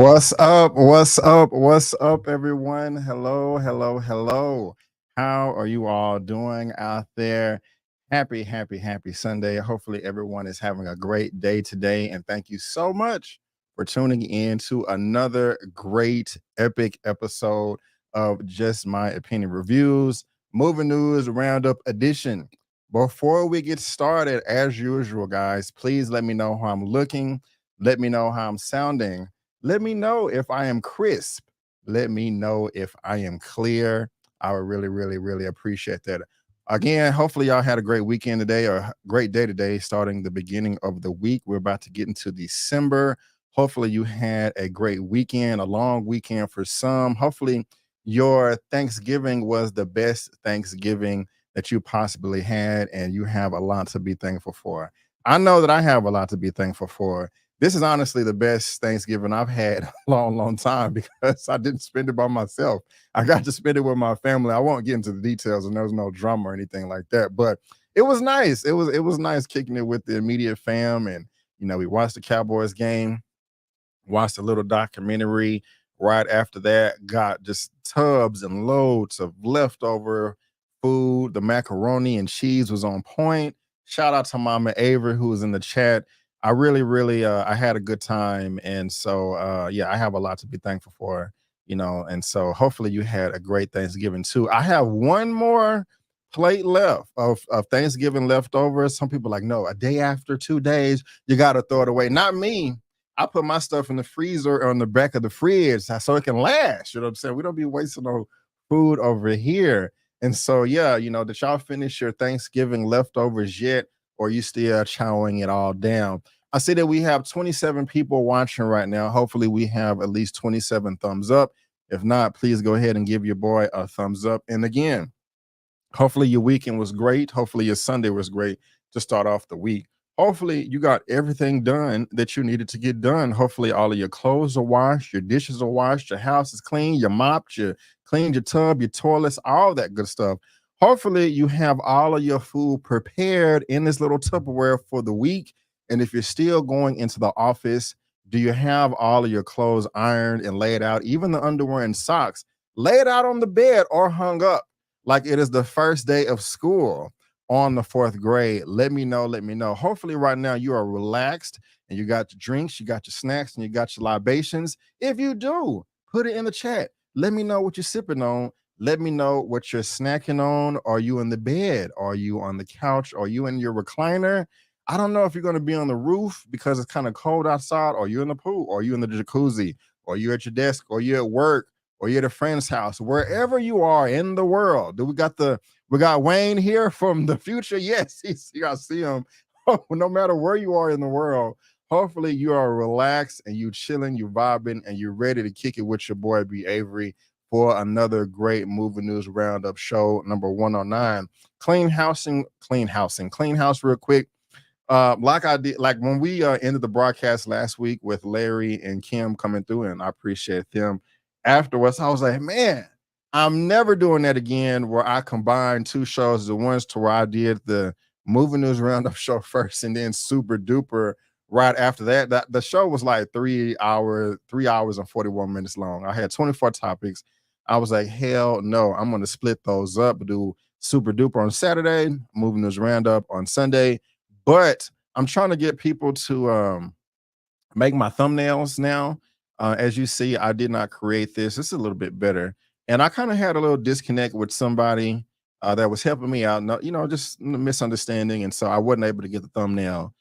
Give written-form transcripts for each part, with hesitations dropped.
What's up? What's up? What's up, everyone? Hello, hello, hello. How are you all doing out there? Happy Sunday. Hopefully, everyone is having a great day today. And thank you so much for tuning in to another great, epic episode of Just My Opinion Reviews, Movie News Roundup Edition. Before we get started, as usual, guys, please let me know how I'm looking. Let me know how I'm sounding. Let me know if I am crisp. Let me know if I am clear. I would really appreciate that. Again, hopefully y'all had a great weekend today or a great day today, starting the beginning of the week. We're about to get into December. Hopefully you had a great weekend, a long weekend for some. Hopefully your Thanksgiving was the best Thanksgiving that you possibly had, and you have a lot to be thankful for. I know that I have a lot to be thankful for. This is honestly the best Thanksgiving I've had a long time because I didn't spend it by myself. I got to spend it with my family. I won't get into the details, and there was no drama or anything like that. But it was nice. It was nice kicking it with the immediate fam, and we watched the Cowboys game, watched a little documentary. Right after that, got just tubs and loads of leftover food. The macaroni and cheese was on point. Shout out to Mama Avery who was in the chat. I really I had a good time, and so yeah, I have a lot to be thankful for, and so hopefully you had a great Thanksgiving too. I have one more plate left of Thanksgiving leftovers. Some people are like, no, a day after, 2 days, you got to throw it away. Not me. I put my stuff in the freezer on the back of the fridge so it can last. You know what I'm saying? We don't be wasting no food over here. And so, yeah, did y'all finish your Thanksgiving leftovers yet? Or you still chowing it all down? I see that we have 27 people watching right now. Hopefully we have at least 27 thumbs up. If not, please go ahead and give your boy a thumbs up. And again, hopefully your weekend was great. Hopefully your Sunday was great to start off the week. Hopefully you got everything done that you needed to get done. Hopefully all of your clothes are washed, your dishes are washed, your house is clean, you mopped, you cleaned your tub, your toilets, all that good stuff. Hopefully you have all of your food prepared in this little Tupperware for the week. And if you're still going into the office, do you have all of your clothes ironed and laid out, even the underwear and socks, laid out on the bed or hung up like it is the first day of school on the 4th grade? Let me know. Let me know. Hopefully right now you are relaxed and you got your drinks, you got your snacks, and you got your libations. If you do, put it in the chat. Let me know what you're sipping on. Let me know what you're snacking on. Are you in the bed? Are you on the couch? Are you in your recliner? I don't know if you're going to be on the roof because it's kind of cold outside, or you're in the pool, or you in the jacuzzi, or you're at your desk, or you're at work, or you're at a friend's house. Wherever you are in the world. We got Wayne here from the future. Yes, I see him. No matter where you are in the world, hopefully you are relaxed and you chilling, you vibing, and you're ready to kick it with your boy B. Avery for another great movie news roundup show number 109. Clean house real quick. Like I did, like when we ended the broadcast last week with Larry and Kim coming through, and I appreciate them. Afterwards, I was like, man, I'm never doing that again, where I combine two shows, the ones to where I did the movie news roundup show first and then Super Duper right after that. That the show was like 3 hours and 41 minutes long. I had 24 topics. I was like, hell no, I'm gonna split those up, do Super Duper on Saturday, movie news roundup on Sunday. But I'm trying to get people to make my thumbnails now. As you see, I did not create this. It's a little bit better. And I kind of had a little disconnect with somebody that was helping me out, just a misunderstanding. And so I wasn't able to get the thumbnail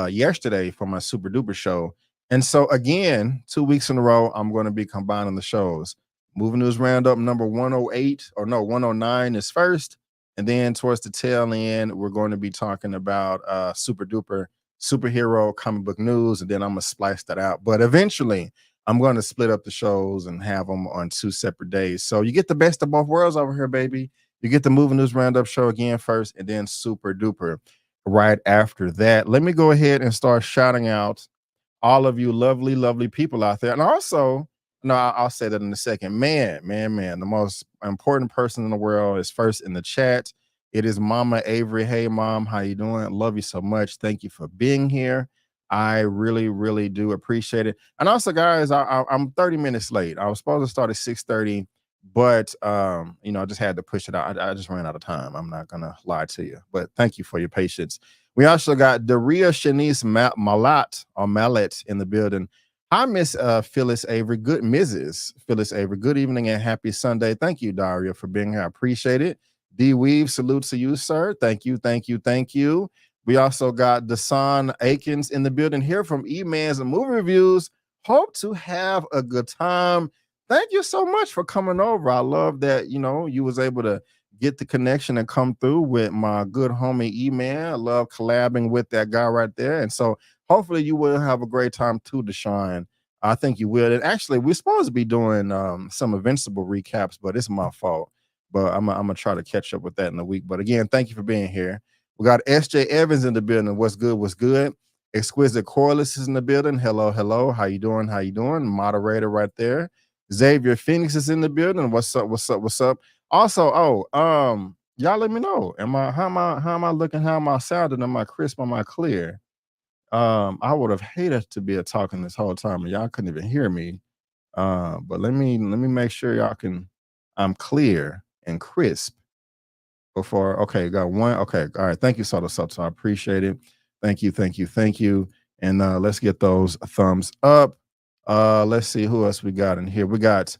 yesterday for my Super Duper show. And so again, 2 weeks in a row, I'm going to be combining the shows. Movie News Roundup number 109 is first. And then towards the tail end, we're going to be talking about Super Duper superhero comic book news, and then I'm gonna splice that out. But eventually I'm going to split up the shows and have them on 2 separate days, so you get the best of both worlds over here, baby. You get the movie news roundup show again first, and then Super Duper right after that. Let me go ahead and start shouting out all of you lovely people out there. And also, no, I'll say that in a second. Man, the most important person in the world is first in the chat. It is Mama Avery. Hey, Mom, how you doing? Love you so much. Thank you for being here. I really, really do appreciate it. And also, guys, I'm 30 minutes late. I was supposed to start at 6:30, but I just had to push it out. I just ran out of time. I'm not gonna lie to you, but thank you for your patience. We also got Daria Shanice Malat or Mallet in the building. Hi, Miss Phyllis Avery. Good Mrs. Phyllis Avery. Good evening and happy Sunday. Thank you, Daria, for being here. I appreciate it. D Weave, salute to you, sir. Thank you, thank you, thank you. We also got Dasan Akins in the building here from Eman's and Movie Reviews. Hope to have a good time. Thank you so much for coming over. I love that, you was able to get the connection and come through with my good homie Eman. I love collabing with that guy right there. And so hopefully you will have a great time too, Deshaun. I think you will. And actually, we're supposed to be doing some Invincible recaps, but it's my fault. But I'm gonna try to catch up with that in a week. But again, thank you for being here. We got SJ Evans in the building. What's good? What's good? Exquisite Corliss is in the building. Hello, hello. How you doing? How you doing? Moderator right there. Xavier Phoenix is in the building. What's up? What's up? What's up? Also, y'all let me know. How am I looking? How am I sounding? Am I crisp? Am I clear? I would have hated to be talking this whole time and y'all couldn't even hear me. But let me make sure y'all can. I'm clear and crisp before. Okay, got one. Okay, all right. Thank you, Soto Soto. I appreciate it. Thank you, thank you, thank you. And let's get those thumbs up. Let's see who else we got in here. We got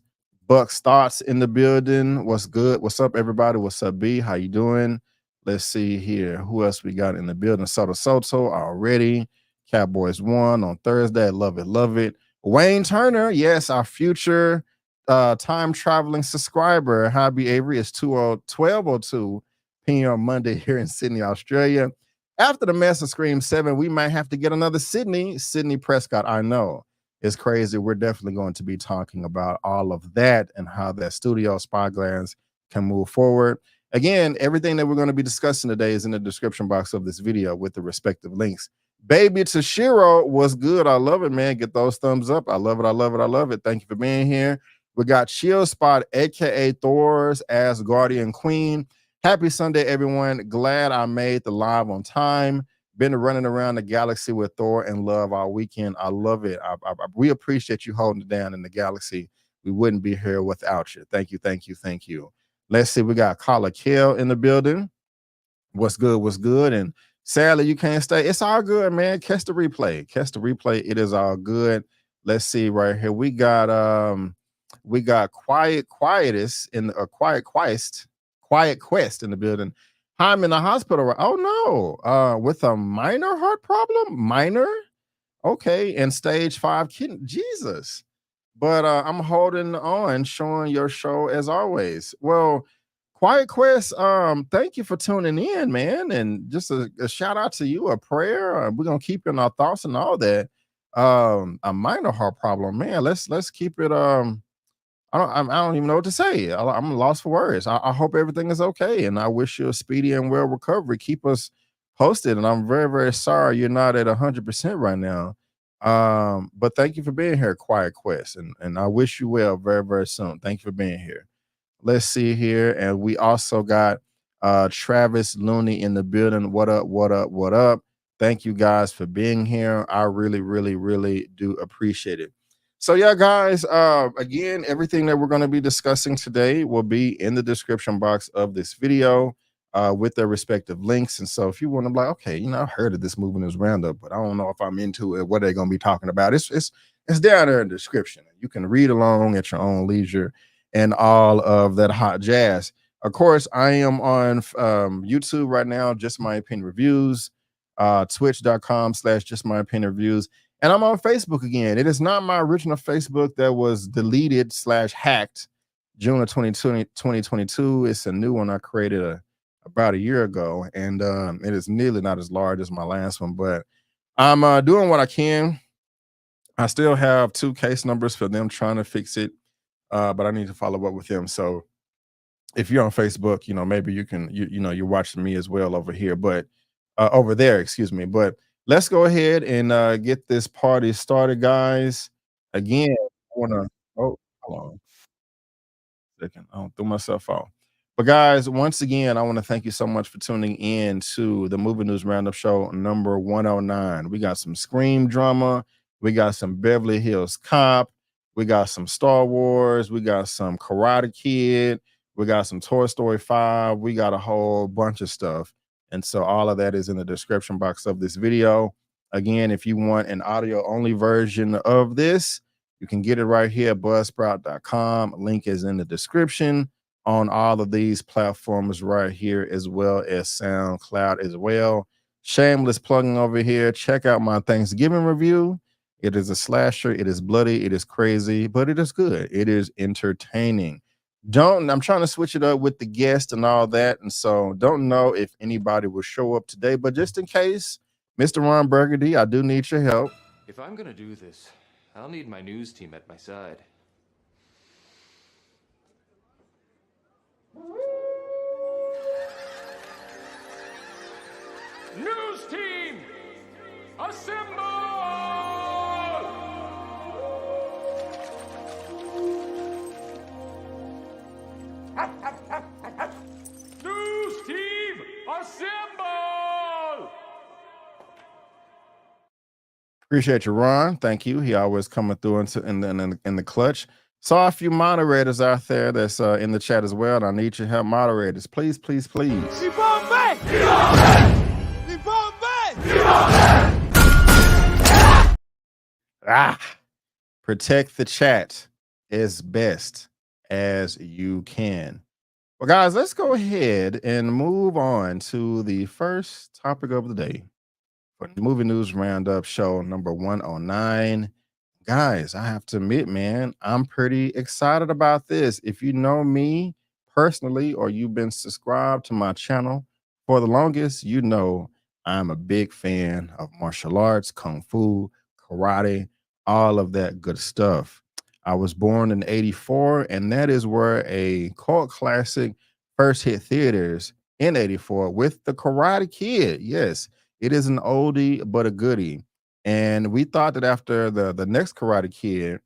Buck's Thoughts in the building. What's good? What's up, everybody? What's up, B? How you doing? Let's see here. Who else we got in the building? Soto Soto already. Cowboys won on Thursday. Love it, love it. Wayne Turner, yes, our future time traveling subscriber. Hobby Avery is 12:02 p.m. Monday here in Sydney, Australia. After the mess of Scream 7, we might have to get another Sydney Prescott. I know it's crazy. We're definitely going to be talking about all of that and how that studio Spyglass can move forward. Again, everything that we're going to be discussing today is in the description box of this video with the respective links. Baby Toshiro was good. I love it, man. Get those thumbs up. I love it. I love it. I love it. Thank you for being here. We got Chill Spot, aka Thor's Asgardian Queen. Happy Sunday, everyone. Glad I made the live on time. Been running around the galaxy with Thor and Love all weekend. I love it. We appreciate you holding it down in the galaxy. We wouldn't be here without you. Thank you, thank you, thank you. Let's see. We got Kala Kill in the building. What's good? What's good? And sadly, you can't stay. It's all good, man. Catch the replay. Catch the replay. It is all good. Let's see right here. We got Quietest in the Quiet Quest in the building. I'm in the hospital. Oh no, with a minor heart problem. Minor, okay, and stage 5 kidney. Jesus, but I'm holding on, showing your show as always. Well, Quiet Quest, thank you for tuning in, man, and just a shout out to you, a prayer. We're gonna keep in our thoughts and all that. A minor heart problem, man. Let's keep it. I don't even know what to say. I'm lost for words. I hope everything is okay, and I wish you a speedy and well recovery. Keep us posted, and I'm very, very sorry you're not at 100% right now. But thank you for being here, Quiet Quest, and I wish you well very, very soon. Thank you for being here. Let's see here, and we also got Travis Looney in the building. What up? What up? What up? Thank you guys for being here. I really, really, really do appreciate it. So yeah, guys, again, everything that we're going to be discussing today will be in the description box of this video with their respective links. And so if you want to be like, okay, I've heard of this movie, this roundup, but I don't know if I'm into it, what they're going to be talking about. It's down there in the description. You can read along at your own leisure and all of that hot jazz. Of course, I am on YouTube right now, Just My Opinion Reviews, twitch.com/Just My Opinion Reviews. And I'm on Facebook again. It is not my original Facebook that was deleted / hacked June of 2022. It's a new one I created about a year ago. And it is nearly not as large as my last one, but I'm doing what I can. I still have 2 case numbers for them trying to fix it, but I need to follow up with them. So if you're on Facebook, maybe you can, you're watching me as well over here, but over there, excuse me. But let's go ahead and get this party started, guys. Again, I want to, oh, hold on a second. I don't throw myself off. But guys, once again, I want to thank you so much for tuning in to the Movie News Roundup Show number 109. We got some Scream drama. We got some Beverly Hills Cop. We got some Star Wars. We got some Karate Kid. We got some Toy Story 5. We got a whole bunch of stuff. And so all of that is in the description box of this video. Again, if you want an audio only version of this, you can get it right here at buzzsprout.com. Link is in the description on all of these platforms right here, as well as SoundCloud as well. Shameless plugging over here. Check out my Thanksgiving review. It is a slasher. It is bloody. It is crazy, but it is good. It is entertaining. I'm trying to switch it up with the guest and all that. And so don't know if anybody will show up today, but just in case, Mr. Ron Burgundy, I do need your help. If I'm gonna do this, I'll need my news team at my side. News team, assemble! News team, assemble! Appreciate you, Ron. Thank you. He always coming through in the clutch. Saw a few moderators out there that's in the chat as well. And I need your help, moderators. Please, please, please. Protect the chat as best as you can. Well, guys, let's go ahead and move on to the first topic of the day for the Movie News Roundup Show number 109. Guys, I have to admit, man, I'm pretty excited about this. If you know me personally, or you've been subscribed to my channel for the longest, you know I'm a big fan of martial arts, kung fu, karate, all of that good stuff. I was born in 84, and that is where a cult classic first hit theaters in 84 with The Karate Kid. Yes, it is an oldie, but a goodie. And we thought that after the next Karate Kid,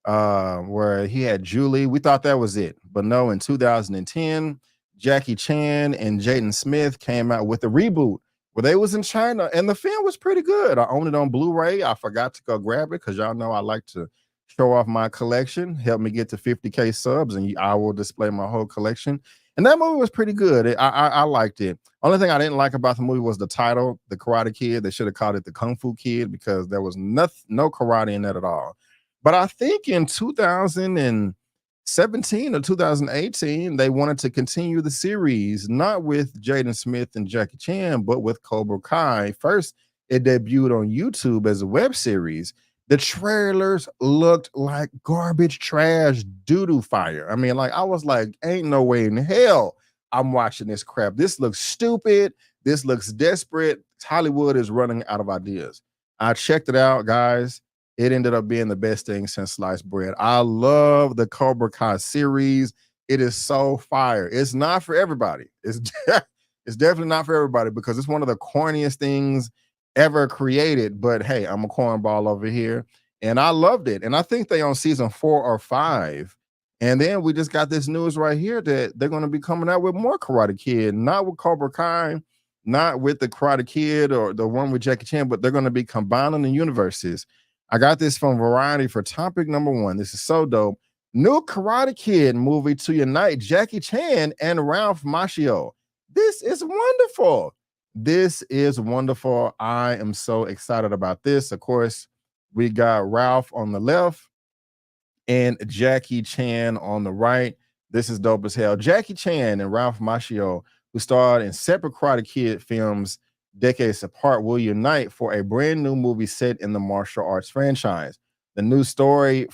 where he had Julie, we thought that was it. But no, in 2010, Jackie Chan and Jaden Smith came out with a reboot where they was in China, and the film was pretty good. I own it on Blu-ray. I forgot to go grab it because y'all know I like to show off my collection. Help me get to 50K subs, and I will display my whole collection. And that movie was pretty good. I liked it. Only thing I didn't like about the movie was the title, The Karate Kid. They should have called it The Kung Fu Kid because there was no karate in that at all. But I think in 2017 or 2018, they wanted to continue the series, not with Jaden Smith and Jackie Chan, but with Cobra Kai. First, it debuted on YouTube as a web series. The trailers looked like garbage trash doo-doo fire. I mean, like, I was like, ain't no way in hell I'm watching this crap. This looks stupid. This looks desperate. Hollywood is running out of ideas. I checked it out, guys. It ended up being the best thing since sliced bread. I love the Cobra Kai series. It is so fire. It's not for everybody. It's definitely not for everybody because it's one of the corniest things ever created. But hey, I'm a cornball over here, and I loved it. And I think they on season 4 or 5. And then we just got this news right here that they're going to be coming out with more Karate Kid, not with Cobra Kai, not with the Karate Kid or the one with Jackie Chan, but they're going to be combining the universes. I got this from Variety for topic number 1. This is so dope. New Karate Kid movie to unite Jackie Chan and Ralph Macchio. This is wonderful. This is wonderful. I am so excited about this. Of course, we got Ralph on the left and Jackie Chan on the right. This is dope as hell. Jackie Chan and Ralph Macchio, who starred in separate Karate Kid films decades apart, will unite for a brand new movie set in the martial arts franchise. The new movie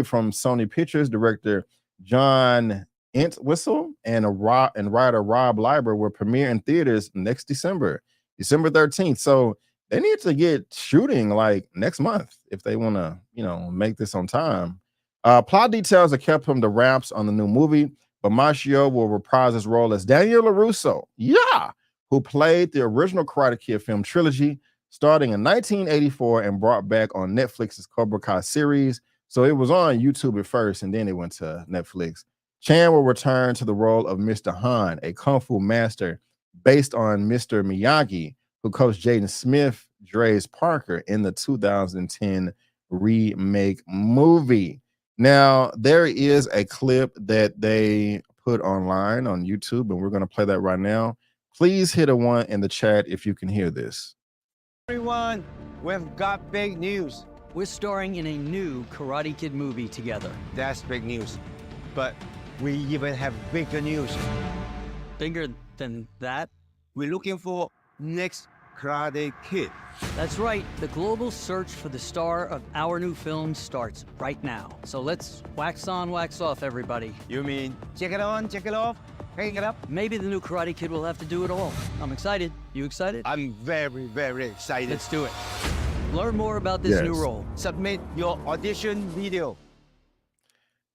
from Sony Pictures director John Entwistle and writer Rob Liber will premiere in theaters next December 13th. So they need to get shooting like next month if they want to, make this on time. Plot details are kept from the wraps on the new movie, but Macchio will reprise his role as Daniel LaRusso, who played the original Karate Kid film trilogy starting in 1984 and brought back on Netflix's Cobra Kai series. So it was on YouTube at first, and then it went to Netflix. Chan will return to the role of Mr. Han, a kung fu master based on Mr. Miyagi, who coached Jaden Smith, Dre's Parker in the 2010 remake movie. Now, there is a clip that they put online on YouTube, and we're going to play that right now. Please hit a 1 in the chat if you can hear this. Everyone, we've got big news. We're starring in a new Karate Kid movie together. That's big news. But we even have bigger news. Bigger than that? We're looking for next Karate Kid. That's right. The global search for the star of our new film starts right now. So let's wax on, wax off, everybody. You mean check it on, check it off, hang it up? Maybe the new Karate Kid will have to do it all. I'm excited. You excited? I'm very, very excited. Let's do it. Learn more about this new role. Submit your audition video.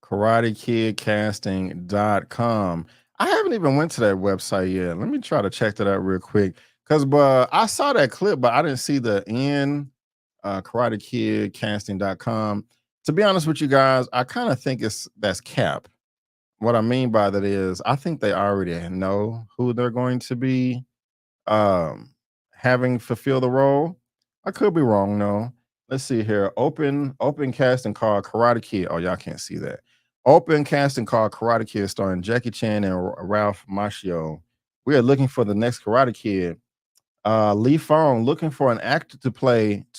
KarateKidCasting.com. I haven't even went to that website yet. Let me try to check that out real quick. Because I saw that clip, but I didn't see the end. KarateKidCasting.com. To be honest with you guys, I kind of think that's cap. What I mean by that is I think they already know who they're going to be having fulfill the role. I could be wrong, though. Let's see here. Open casting call Karate Kid. Oh, y'all can't see that. Open casting call Karate Kid starring Jackie Chan and Ralph Macchio. We are looking for the next Karate Kid. Lee Fong looking for an actor to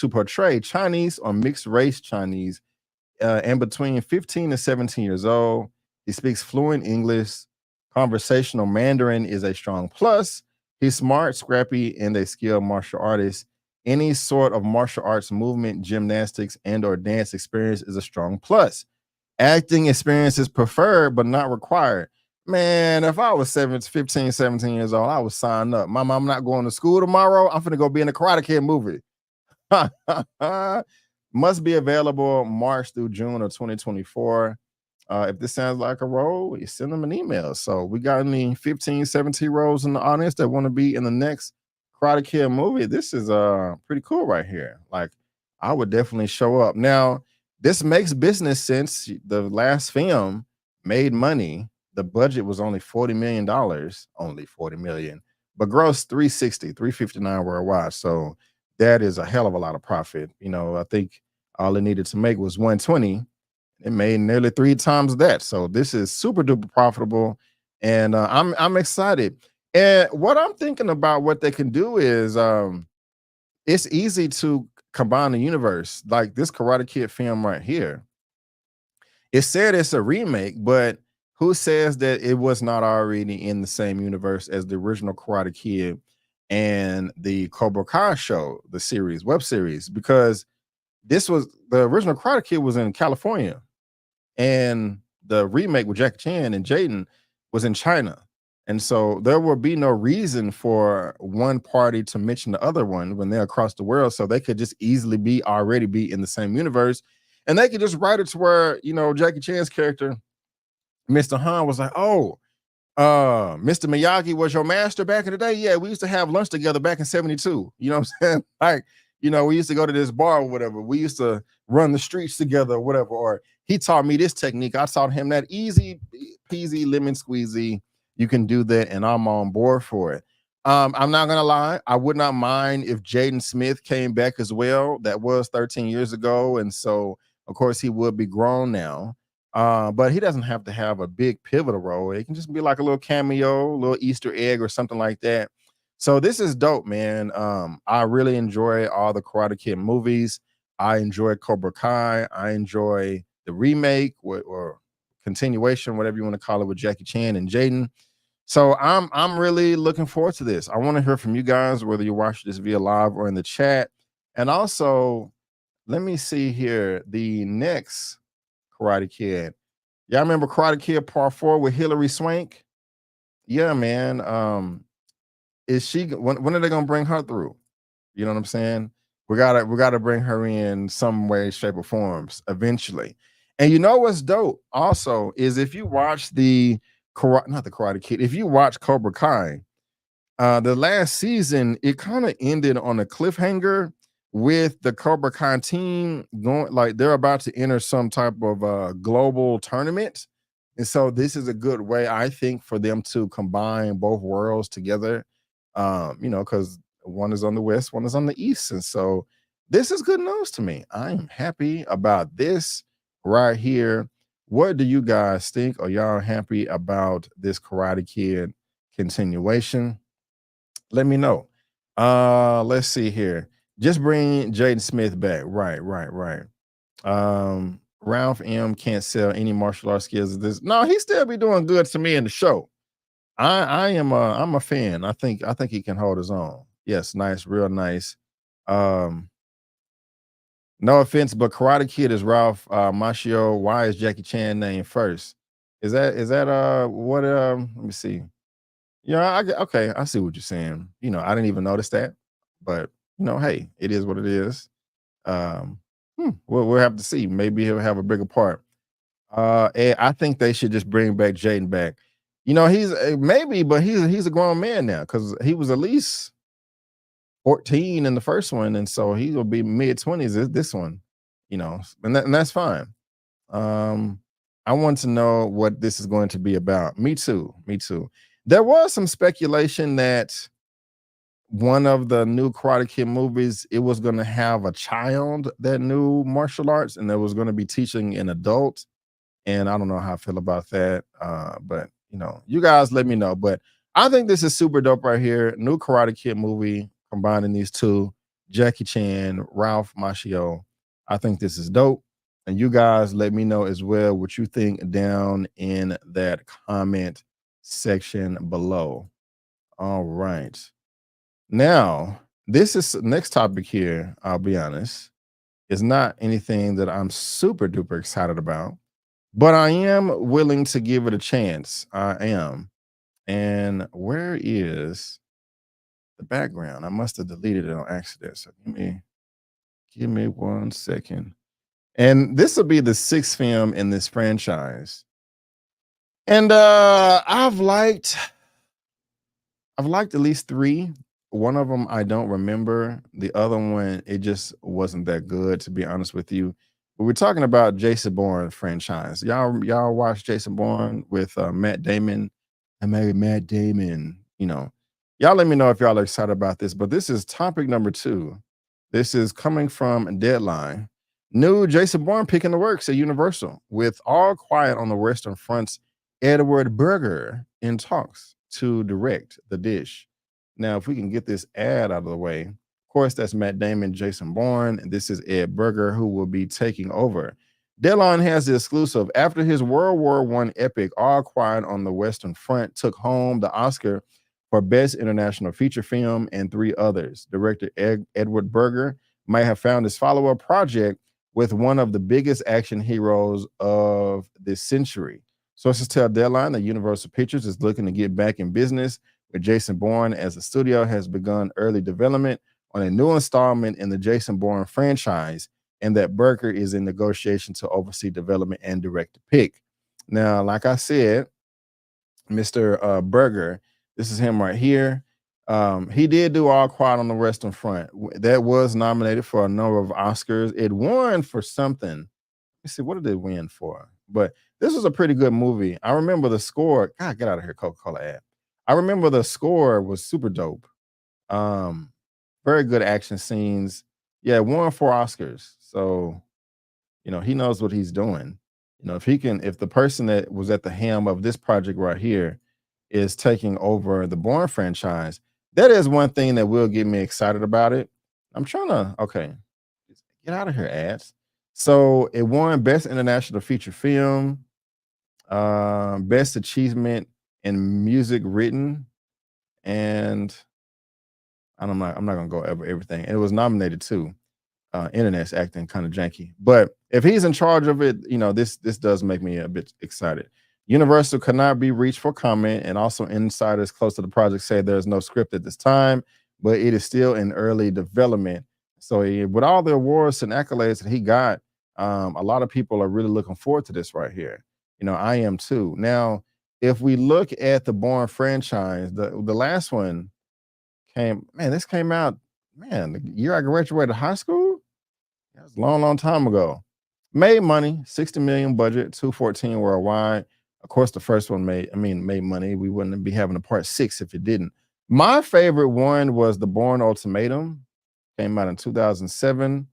portray Chinese or mixed race Chinese and between 15 and 17 years old. He speaks fluent English. Conversational Mandarin is a strong plus. He's smart, scrappy, and a skilled martial artist. Any sort of martial arts movement, gymnastics, and or dance experience is a strong plus. Acting experience is preferred, but not required. Man, if I was 15, 17 years old, I would sign up. Mom, I'm not going to school tomorrow. I'm finna go be in a Karate Kid movie. Must be available March through June of 2024. If this sounds like a role, you send them an email. So we got any 15, 17 roles in the audience that want to be in the next Karate Kid movie. This is pretty cool right here. Like, I would definitely show up. Now, this makes business sense. The last film made money. The budget was only $40 million, only $40 million, but grossed 360, 359 worldwide. So that is a hell of a lot of profit. You know, I think all it needed to make was 120. It made nearly 3 times that. So this is super duper profitable, and I'm excited. And what I'm thinking about what they can do is it's easy to combine the universe. Like this Karate Kid film right here. It said it's a remake, but who says that it was not already in the same universe as the original Karate Kid and the Cobra Kai show, the series, web series? Because this was the original Karate Kid was in California, and the remake with Jackie Chan and Jaden was in China. And so there will be no reason for one party to mention the other one when they're across the world. So they could just easily already be in the same universe, and they could just write it to where, you know, Jackie Chan's character, Mr. Han, was like, oh, Mr. Miyagi was your master back in the day. Yeah, we used to have lunch together back in 72. You know what I'm saying? Like, you know, we used to go to this bar or whatever. We used to run the streets together or whatever. Or he taught me this technique. I taught him that. Easy peasy, lemon squeezy. You can do that, and I'm on board for it. I'm not gonna lie, I would not mind if Jaden Smith came back as well. That was 13 years ago, and so of course he would be grown now. But he doesn't have to have a big pivotal role. It can just be like a little cameo, a little Easter egg or something like that. So this is dope, man. I really enjoy all the Karate Kid movies. I enjoy Cobra Kai. I enjoy the remake or continuation, whatever you want to call it, with Jackie Chan and Jaden. So I'm really looking forward to this. I want to hear from you guys, whether you watch this via live or in the chat. And also, let me see here, the next Karate Kid. Y'all remember Karate Kid Part 4 with Hilary Swank? Yeah, man. Is she when are they gonna bring her through? You know what I'm saying? We gotta bring her in some way, shape, or forms eventually. And you know what's dope also is if you watch the Karate Kid, if you watch Cobra Kai, the last season, it kind of ended on a cliffhanger with the Cobra Kai team going, like they're about to enter some type of global tournament And so this is a good way, I think, for them to combine both worlds together. You know, because one is on the west, one is on the east. And so this is good news to me. I am happy about this right here. What do you guys think? Are y'all happy about this Karate Kid continuation? Let me know. Let's see here. Just bring Jaden Smith back. Right. Ralph M can't sell any martial arts skills of this. No, he still be doing good to me in the show. I'm a fan. I think he can hold his own. Yes, nice, real nice. No offense, but Karate Kid is Ralph Macchio. Why is Jackie Chan named first? Is that what let me see. Yeah, okay, I see what you're saying. You know, I didn't even notice that, but you know, hey, it is what it is. We'll have to see. Maybe he'll have a bigger part. And I think they should just bring back Jaden back. You know, he's maybe, but he's a grown man now because he was at least 14 in the first one, and so he will be mid-20s this one. You know, and that's fine. I want to know what this is going to be about. Me too. There was some speculation that one of the new Karate Kid movies, it was going to have a child that knew martial arts, and that was going to be teaching an adult. And I don't know how I feel about that. But you know, you guys let me know. But I think this is super dope right here. New Karate Kid movie combining these two, Jackie Chan, Ralph Macchio. I think this is dope. And you guys let me know as well what you think down in that comment section below. All right. Now, this is next topic here, I'll be honest, is not anything that I'm super duper excited about, but I am willing to give it a chance. I am. And where is the background? I must have deleted it on accident. So give me 1 second. And this will be the 6th film in this franchise. And I've liked at least 3. One of them I don't remember. The other one, it just wasn't that good, to be honest with you. But we're talking about Jason Bourne franchise. Y'all watch Jason Bourne with Matt Damon. And maybe Matt Damon, you know. Y'all let me know if y'all are excited about this. But this is topic number 2. This is coming from Deadline. New Jason Bourne pick in the works at Universal, with All Quiet on the Western Front's Edward Berger in talks to direct The Dish. Now, if we can get this ad out of the way, of course, that's Matt Damon, Jason Bourne, and this is Ed Berger, who will be taking over. Deadline has the exclusive. After his World War I epic, All Quiet on the Western Front took home the Oscar for Best International Feature Film and 3 others. Director Edward Berger might have found his follow-up project with one of the biggest action heroes of this century. Sources tell Deadline that Universal Pictures is looking to get back in business with Jason Bourne, as the studio has begun early development on a new installment in the Jason Bourne franchise, and that Berger is in negotiation to oversee development and direct the pick. Now, like I said, Mr. Berger, this is him right here. He did do All Quiet on the Western Front. That was nominated for a number of Oscars. It won for something. Let's see, what did it win for? But this was a pretty good movie. I remember the score. God, get out of here, Coca-Cola ad. I remember the score was super dope. Very good action scenes. Yeah, won 4 Oscars. So, you know, he knows what he's doing. You know, if the person that was at the helm of this project right here is taking over the Bourne franchise, that is one thing that will get me excited about it. I'm trying to, okay, get out of here, ads. So it won Best International Feature Film, Best Achievement in Music Written, and I'm not gonna go over everything. It was nominated too. Internet's acting kind of janky, but if he's in charge of it, you know, this does make me a bit excited. Universal cannot be reached for comment, and also insiders close to the project say there's no script at this time, but it is still in early development. So with all the awards and accolades that he got, a lot of people are really looking forward to this right here. You know, I am too. Now, if we look at the Bourne franchise, the last one this came out, the year I graduated high school. That was a long time ago. Made money, 60 million budget, 214 worldwide. Of course, the first one made money. We wouldn't be having a part 6 if it didn't. My favorite one was The Bourne Ultimatum. Came out in 2007.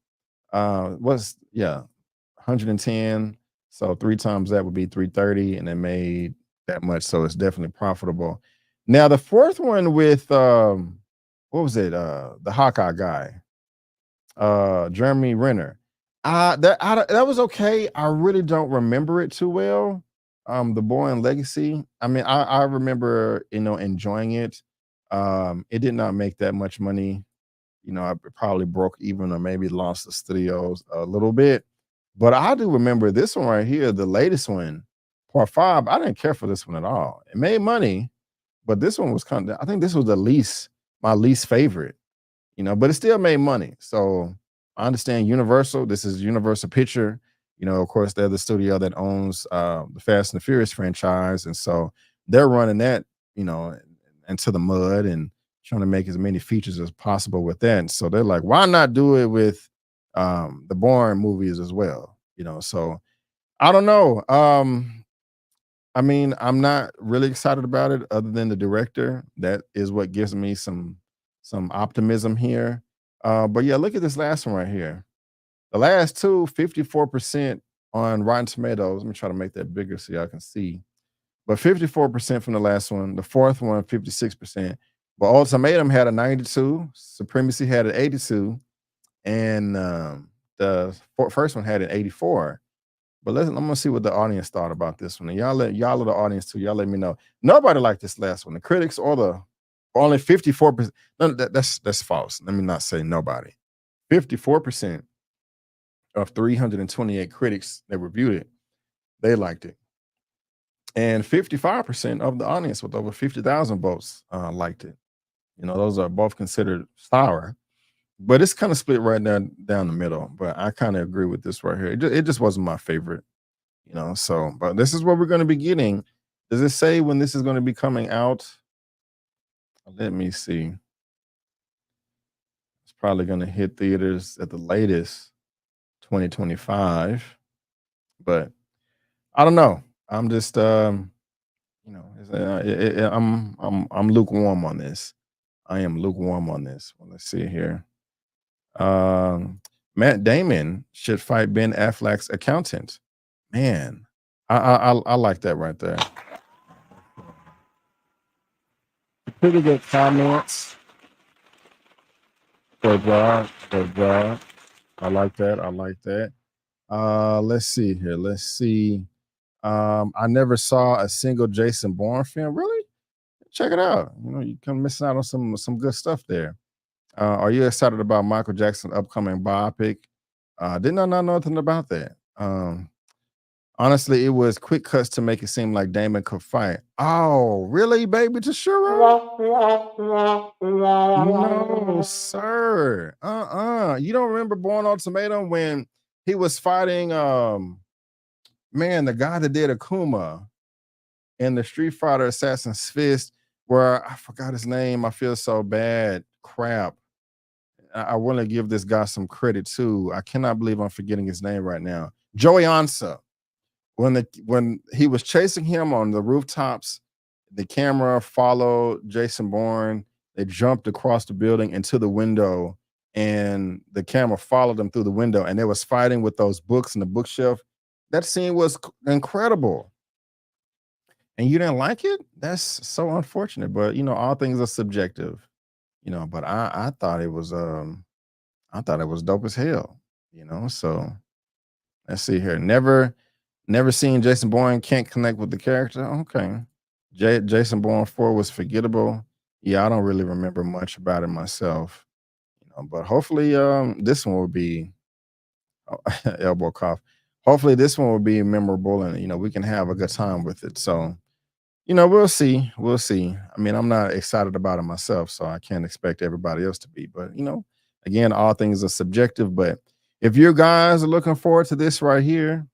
Was 110. So 3 times that would be 330, and it made that much. So it's definitely profitable. Now the fourth one with what was it? The Hawkeye guy, Jeremy Renner. That was okay. I really don't remember it too well. The Bourne Legacy. I mean, I remember enjoying it. It did not make that much money. I probably broke even or maybe lost the studios a little bit. But I do remember this one right here, the latest one, part 5. I didn't care for this one at all. It made money, but this one was I think this was my least favorite, but it still made money. So I understand Universal. This is Universal Picture. Of course, they're the studio that owns the Fast and the Furious franchise. And so they're running that, into the mud and trying to make as many features as possible with that. And so they're like, why not do it with the Bourne movies as well? So I don't know. I mean, I'm not really excited about it other than the director. That is what gives me some optimism here. But yeah, look at this last one right here. The last two, 54% on Rotten Tomatoes. Let me try to make that bigger so y'all can see. But 54% from the last one. The fourth one, 56%. But Ultimatum had a 92. Supremacy had an 82. And the first one had an 84. But I'm gonna see what the audience thought about this one. And y'all are the audience too. Y'all let me know. Nobody liked this last one. The critics or only 54%. No, that's false. Let me not say nobody. 54% of 328 critics that reviewed it, they liked it. And 55% of the audience with over 50,000 votes liked it. Those are both considered sour. But it's kind of split right down the middle. But I kind of agree with this right here. It just wasn't my favorite, So, but this is what we're going to be getting. Does it say when this is going to be coming out? Let me see. It's probably going to hit theaters at the latest 2025. But I don't know. I'm just, I'm lukewarm on this. I am lukewarm on this. Well, let's see here. Matt Damon should fight Ben Affleck's accountant. Man, I like that right there. Pretty good comments. Good job. I like that. Let's see here. Let's see. I never saw a single Jason Bourne film. Really? Check it out. You come missing out on some good stuff there. Are you excited about Michael Jackson's upcoming biopic? Didn't know nothing about that. Honestly, it was quick cuts to make it seem like Damon could fight. Oh, really, baby? To Sharronda? No, sir. You don't remember Bourne Ultimatum when he was fighting the guy that did Akuma in the Street Fighter Assassin's Fist, where I forgot his name. I feel so bad. Crap. I want to give this guy some credit too. I cannot believe I'm forgetting his name right now. Joey Ansa. When he was chasing him on the rooftops, the camera followed Jason Bourne. They jumped across the building into the window, and the camera followed them through the window, and they was fighting with those books in the bookshelf. That scene was incredible. And you didn't like it? That's so unfortunate. But all things are subjective. But I thought it was dope as hell. So let's see here. Never seen Jason Bourne, can't connect with the character. Okay. Jason Bourne 4 was forgettable. Yeah, I don't really remember much about it myself. But hopefully this one will be elbow cough. Hopefully this one will be memorable and we can have a good time with it. So we'll see. I mean, I'm not excited about it myself, so I can't expect everybody else to be. But, again, all things are subjective. But if you guys are looking forward to this right here,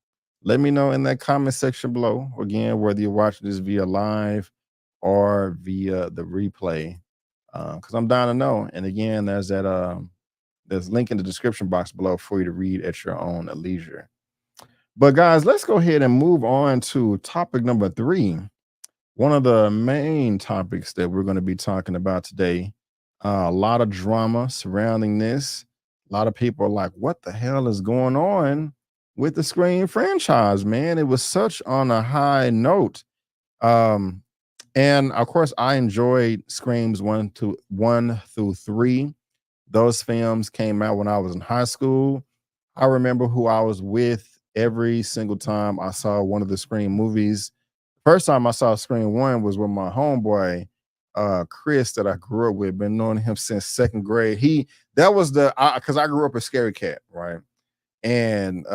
let me know in that comment section below. Again, whether you're watching this via live or via the replay, because I'm down to know. And again, there's a link in the description box below for you to read at your own leisure. But guys, let's go ahead and move on to topic number 3. One of the main topics that we're going to be talking about today. A lot of drama surrounding this. A lot of people are like, what the hell is going on with the Scream franchise, man? It was such on a high note. And of course, I enjoyed Screams 1 through 3. Those films came out when I was in high school. I remember who I was with every single time I saw one of the Scream movies. First time I saw Scream 1 was with my homeboy, Chris, that I grew up with. Been knowing him since 2nd grade. That was because I grew up a scary cat, right? And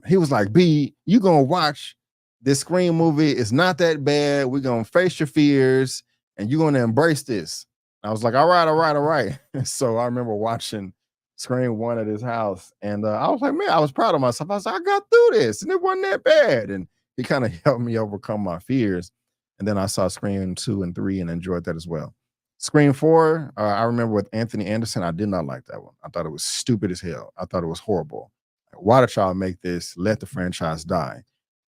he was like, B, you gonna watch this Scream movie? It's not that bad. We're gonna face your fears and you're gonna embrace this. I was like, all right. So I remember watching Scream 1 at his house, and I was like, man, I was proud of myself. I was like, I got through this, and it wasn't that bad. And he kind of helped me overcome my fears. And then I saw Scream 2 and 3 and enjoyed that as well. Scream 4, I remember with Anthony Anderson, I did not like that one. I thought it was stupid as hell. I thought it was horrible. Why did y'all make this? Let the franchise die.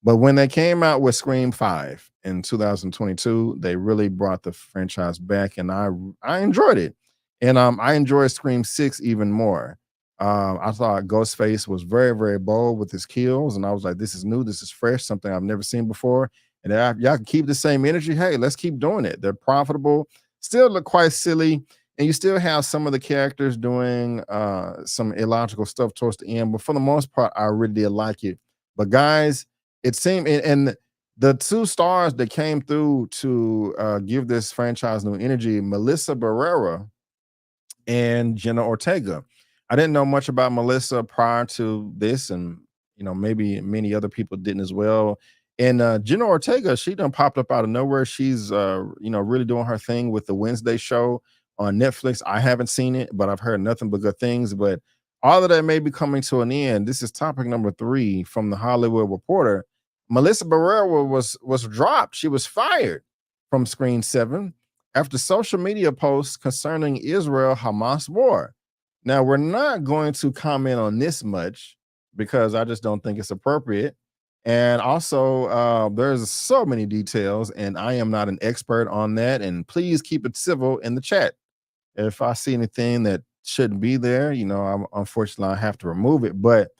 But when they came out with Scream 5 in 2022, they really brought the franchise back, and I enjoyed it. And I enjoyed Scream 6 even more. I thought Ghostface was very, very bold with his kills, and I was like, this is new, this is fresh, something I've never seen before. And y'all can keep the same energy. Hey, let's keep doing it. They're profitable, still look quite silly, and you still have some of the characters doing some illogical stuff towards the end. But for the most part, I really did like it. But guys, it seemed, and the 2 stars that came through to give this franchise new energy, Melissa Barrera and Jenna Ortega. I didn't know much about Melissa prior to this, and maybe many other people didn't as well. And Jenna Ortega, she done popped up out of nowhere. She's really doing her thing with the Wednesday show on Netflix. I haven't seen it, but I've heard nothing but good things. But all of that may be coming to an end. This is topic number 3 from the Hollywood Reporter. Melissa Barrera was dropped. She was fired from Screen 7 after social media posts concerning Israel-Hamas war. Now, we're not going to comment on this much because I just don't think it's appropriate. And also, there's so many details, and I am not an expert on that. And please keep it civil in the chat. If I see anything that shouldn't be there, unfortunately, I have to remove it. But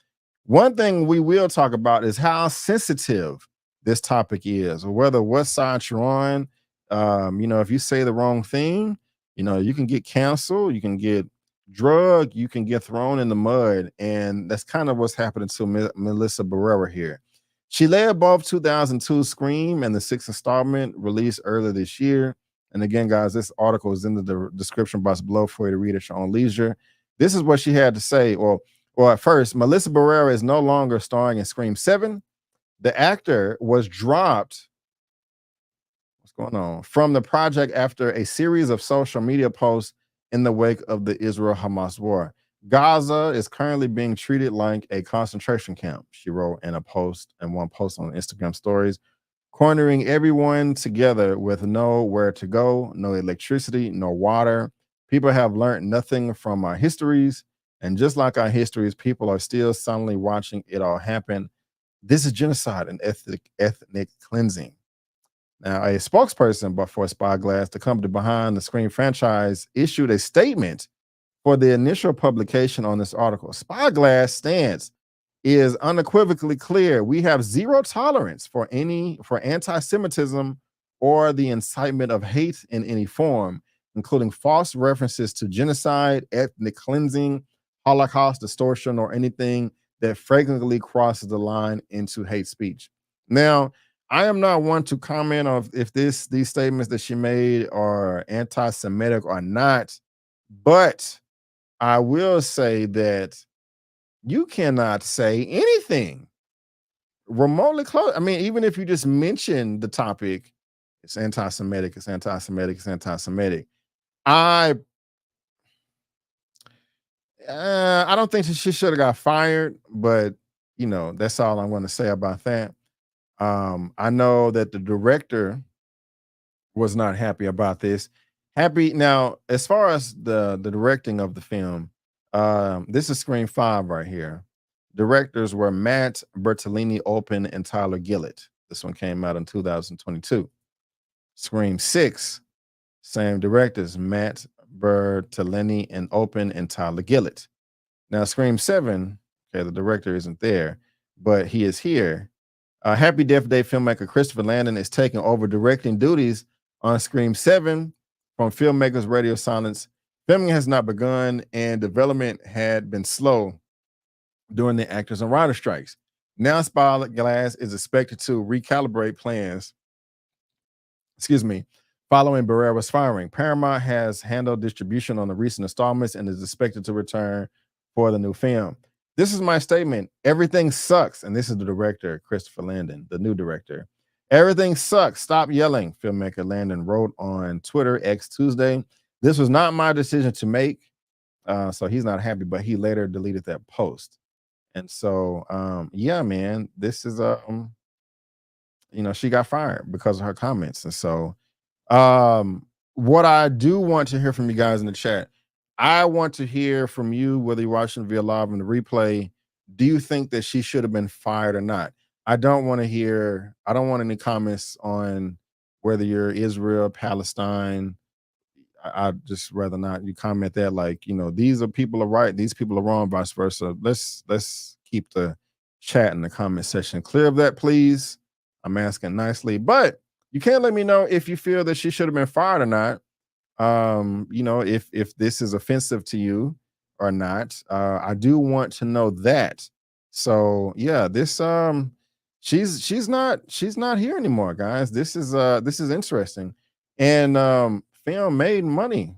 one thing we will talk about is how sensitive this topic is, or whether what side you're on. If you say the wrong thing, you can get canceled, you can get drugged, you can get thrown in the mud. And that's kind of what's happening to Melissa Barrera here. She led both 2002 Scream and the 6th installment released earlier this year. And again, guys, this article is in the description box below for you to read at your own leisure. This is what she had to say. Well, at first, Melissa Barrera is no longer starring in Scream 7. The actor was dropped going on from the project after a series of social media posts in the wake of the Israel-Hamas war. Gaza is currently being treated like a concentration camp, she wrote in one post on Instagram stories, cornering everyone together with nowhere to go, no electricity, no water. People have learned nothing from our histories, and just like our histories, people are still silently watching it all happen. This is genocide and ethnic cleansing. Now, a spokesperson for Spyglass, the company behind the Scream franchise, issued a statement for the initial publication on this article. Spyglass stance is unequivocally clear. We have zero tolerance for anti-Semitism or the incitement of hate in any form, including false references to genocide, ethnic cleansing, Holocaust distortion, or anything that flagrantly crosses the line into hate speech. Now, I am not one to comment on if these statements that she made are anti-Semitic or not, but I will say that you cannot say anything remotely close. I mean, even if you just mention the topic, it's anti-Semitic, it's anti-Semitic, it's anti-Semitic. I don't think she should have got fired, but that's all I'm going to say about that. I know that the director was not happy about this. Now, as far as the directing of the film, this is Scream 5 right here. Directors were Matt Bertolini Open and Tyler Gillett. This one came out in 2022. Scream 6, same directors, Matt Bertolini and Open and Tyler Gillett. Now, Scream 7, okay, the director isn't there, but he is here. Happy Death Day filmmaker Christopher Landon is taking over directing duties on Scream 7 from filmmakers Radio Silence. Filming has not begun, and development had been slow during the actors and writer strikes. Now, Spyglass is expected to recalibrate plans. Following Barrera's firing, Paramount has handled distribution on the recent installments and is expected to return for the new film. This is my statement. Everything sucks. And this is the director, Christopher Landon, the new director. Everything sucks. Stop yelling, filmmaker Landon wrote on Twitter X Tuesday. This was not my decision to make. So he's not happy, but he later deleted that post. And so, yeah, man, this is, she got fired because of her comments. And so, what I do want to hear from you guys in the chat, I want to hear from you, whether you're watching via live in the replay. Do you think that she should have been fired or not? I don't want any comments on whether you're Israel, Palestine. I'd just rather not you comment that, like, these are people are right, these people are wrong, vice versa. Let's keep the chat in the comment section clear of that, please. I'm asking nicely, but you can't let me know if you feel that she should have been fired or not. If this is offensive to you or not. I do want to know that. So yeah, this she's not here anymore, guys. This is interesting. And film made money.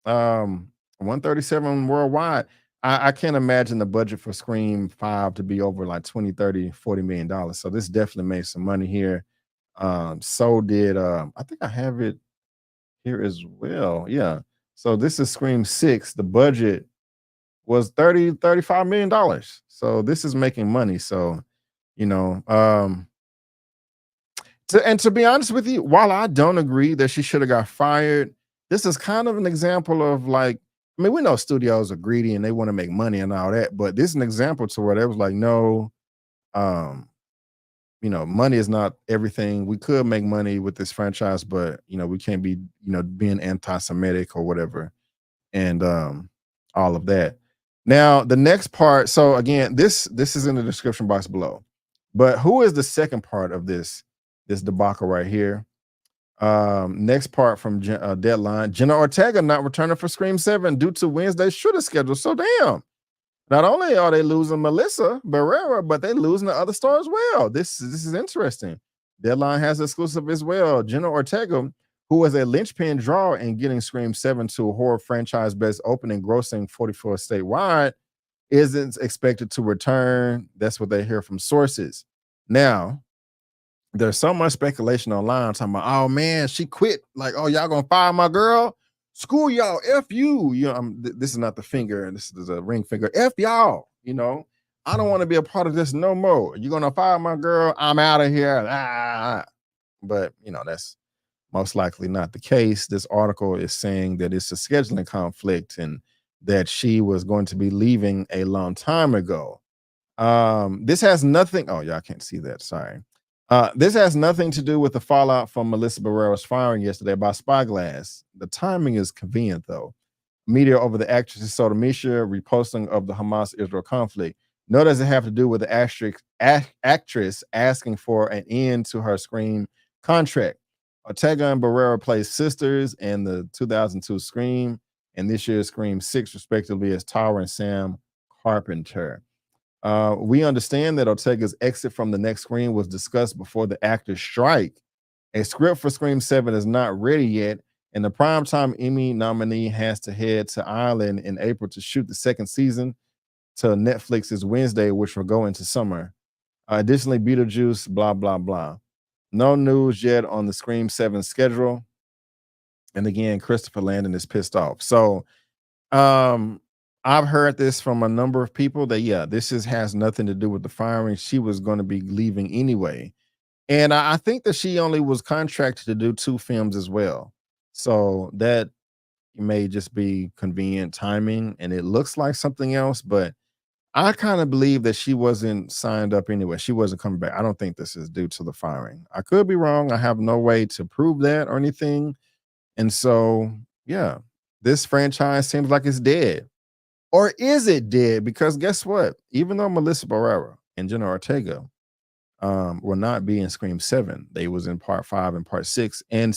137 worldwide. I can't imagine the budget for Scream 5 to be over like 20, 30, $40 million. So this definitely made some money here. So did I think I have it here as well. Yeah. So this is Scream 6. The budget was $35 million. So this is making money. So, to be honest with you, while I don't agree that she should have got fired, this is kind of an example of like, we know studios are greedy and they want to make money and all that, but this is an example to where they was like, no, money is not everything. We could make money with this franchise, but we can't be, being anti-Semitic or whatever, and all of that. Now, the next part. So again, this is in the description box below. But who is the second part of this debacle right here? Next part from Deadline. Jenna Ortega not returning for Scream 7 due to Wednesday's shooter schedule. So damn. Not only are they losing Melissa Barrera, but they're losing the other star as well. This is interesting. Deadline has exclusive as well. Jenna Ortega, who was a linchpin draw in getting Scream 7 to a horror franchise best opening grossing 44 statewide, isn't expected to return. That's what they hear from sources. Now, there's so much speculation online talking about, oh man, she quit. Like, oh, y'all gonna fire my girl? School y'all, F you. This is not the finger, this is a ring finger. F y'all, I don't want to be a part of this no more. You're gonna fire my girl, I'm out of here. But that's most likely not the case. This article is saying that it's a scheduling conflict and that she was going to be leaving a long time ago. This has nothing. Oh, y'all can't see that. Sorry. This has nothing to do with the fallout from Melissa Barrera's firing yesterday by Spyglass. The timing is convenient, though. Media over the actress's social media reposting of the Hamas-Israel conflict. Nor does it have to do with the actress asking for an end to her Scream contract. Ortega and Barrera played sisters in the 2002 Scream and this year's Scream 6, respectively, as Tara and Sam Carpenter. We understand that Ortega's exit from the next Scream was discussed before the actors' strike. A script for Scream 7 is not ready yet, and the primetime Emmy nominee has to head to Ireland in April to shoot the second season to Netflix's Wednesday, which will go into summer. Additionally, Beetlejuice, blah, blah, blah. No news yet on the Scream 7 schedule. And again, Christopher Landon is pissed off. So, I've heard this from a number of people that, yeah, this has nothing to do with the firing. She was going to be leaving anyway. And I think that she only was contracted to do 2 films as well. So that may just be convenient timing. And it looks like something else, but I kind of believe that she wasn't signed up anyway. She wasn't coming back. I don't think this is due to the firing. I could be wrong. I have no way to prove that or anything. And so, yeah, this franchise seems like it's dead. Or is it dead? Because guess what? Even though Melissa Barrera and Jenna Ortega will not be in Scream 7, they was in part 5 and part 6. And